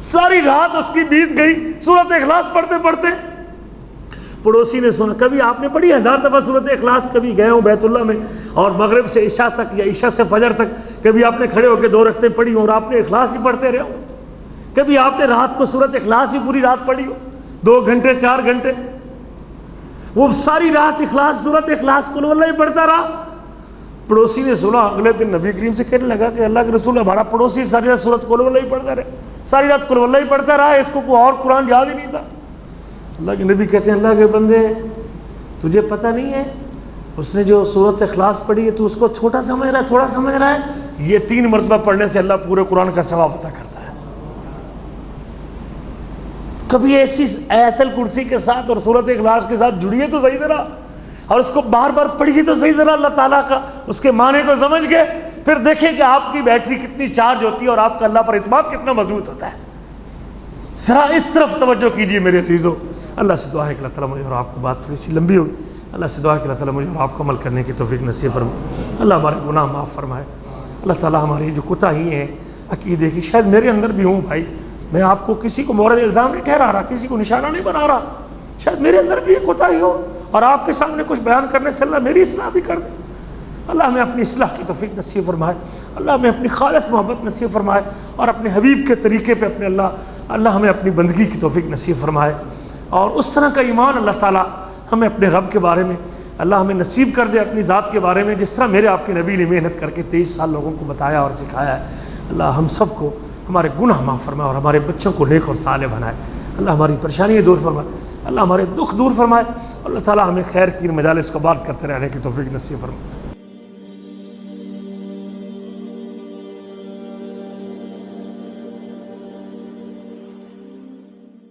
[SPEAKER 2] ساری رات اس کی بیت گئی سورۃ اخلاص پڑھتے پڑھتے۔ پڑوسی نے سنا، کبھی آپ نے پڑھی 1000 دفعہ سورۃ اخلاص، کبھی گئے ہوں بیت اللہ میں اور مغرب سے عشاء تک یا عشاء سے فجر تک کبھی آپ نے کھڑے ہو کے 2 رکعتیں پڑھی ہوں اور آپ نے اخلاص ہی پڑھتے رہے ہوں، کبھی آپ نے رات کو سورۃ اخلاص ہی پوری رات پڑھی ہو، 2 گھنٹے 4 گھنٹے، وہ ساری رات اخلاص سورۃ اخلاص قل ہو اللہ ہی پڑھتا رہا۔ پڑوسی نے سنا، اگلے دن نبی کریم سے کہنے لگا کہ اللہ کے رسول ہمارا پڑوسی ساری رات سورۃ قل ہو اللہ ہی پڑھتا رہے، ساری رات قل ہو اللہ ہی پڑھتا رہا، اس کو کوئی اور قرآن یاد ہی نہیں تھا۔ اللہ کے نبی کہتے ہیں اللہ کے بندے تجھے پتہ نہیں ہے اس نے جو سورۃ اخلاص پڑھی ہے تو اس کو چھوٹا سمجھ رہا ہے، تھوڑا سمجھ رہا ہے، یہ 3 مرتبہ پڑھنے سے اللہ پورے قرآن کا ثواب عطا کرتا ہے۔ کبھی ایسی آیت الکرسی کے ساتھ اور سورۃ اخلاص کے ساتھ جڑیے تو صحیح ذرا، اور اس کو بار بار پڑھیے تو صحیح ذرا، اللہ تعالیٰ کا اس کے معنی کو سمجھ کے پھر دیکھیں کہ آپ کی بیٹری کتنی چارج ہوتی ہے اور آپ کا اللہ پر اعتماد کتنا مضبوط ہوتا ہے۔ ذرا اس طرف توجہ کیجیے میرے عزیزو، اللہ سے دعا ہے کہ اللہ تعالیٰ مجھے اور آپ کو بات تھوڑی سی لمبی ہوگی، اللہ سے دعا ہے کہ اللہ تعالیٰ مجھے اور آپ کو عمل کرنے کی توفیق نصیب فرمائے، اللہ ہمارے گناہ معاف فرمائے، اللہ تعالیٰ ہماری جو کوتاہی ہیں عقیدے کی، شاید میرے اندر بھی ہوں بھائی، میں آپ کو کسی کو مورد الزام نہیں ٹھہرا رہا، کسی کو نشانہ نہیں بنا رہا، شاید میرے اندر بھی یہ کوتاہی ہو اور آپ کے سامنے کچھ بیان کرنے سے اللہ میری اصلاح بھی کر دے، اللہ ہمیں اپنی اصلاح کی توفیق نصیب فرمائے، اللہ ہمیں اپنی خالص محبت نصیب فرمائے اور اپنے حبیب کے طریقے پہ اپنے اللہ ہمیں اپنی بندگی کی توفیق نصیب فرمائے، اور اس طرح کا ایمان اللہ تعالیٰ ہمیں اپنے رب کے بارے میں اللہ ہمیں نصیب کر دے، اپنی ذات کے بارے میں، جس طرح میرے آپ کے نبی نے محنت کر کے 23 سال لوگوں کو بتایا اور سکھایا ہے۔ اللہ ہم سب کو ہمارے گناہ معاف فرمائے اور ہمارے بچوں کو نیک اور صالح بنائے، اللہ ہماری پریشانیاں دور فرمائے، اللہ ہمارے دکھ دور فرمائے، اللہ تعالیٰ ہمیں خیر کی مجالس کو بات کرتے رہنے کی توفیق نصیب فرمائے۔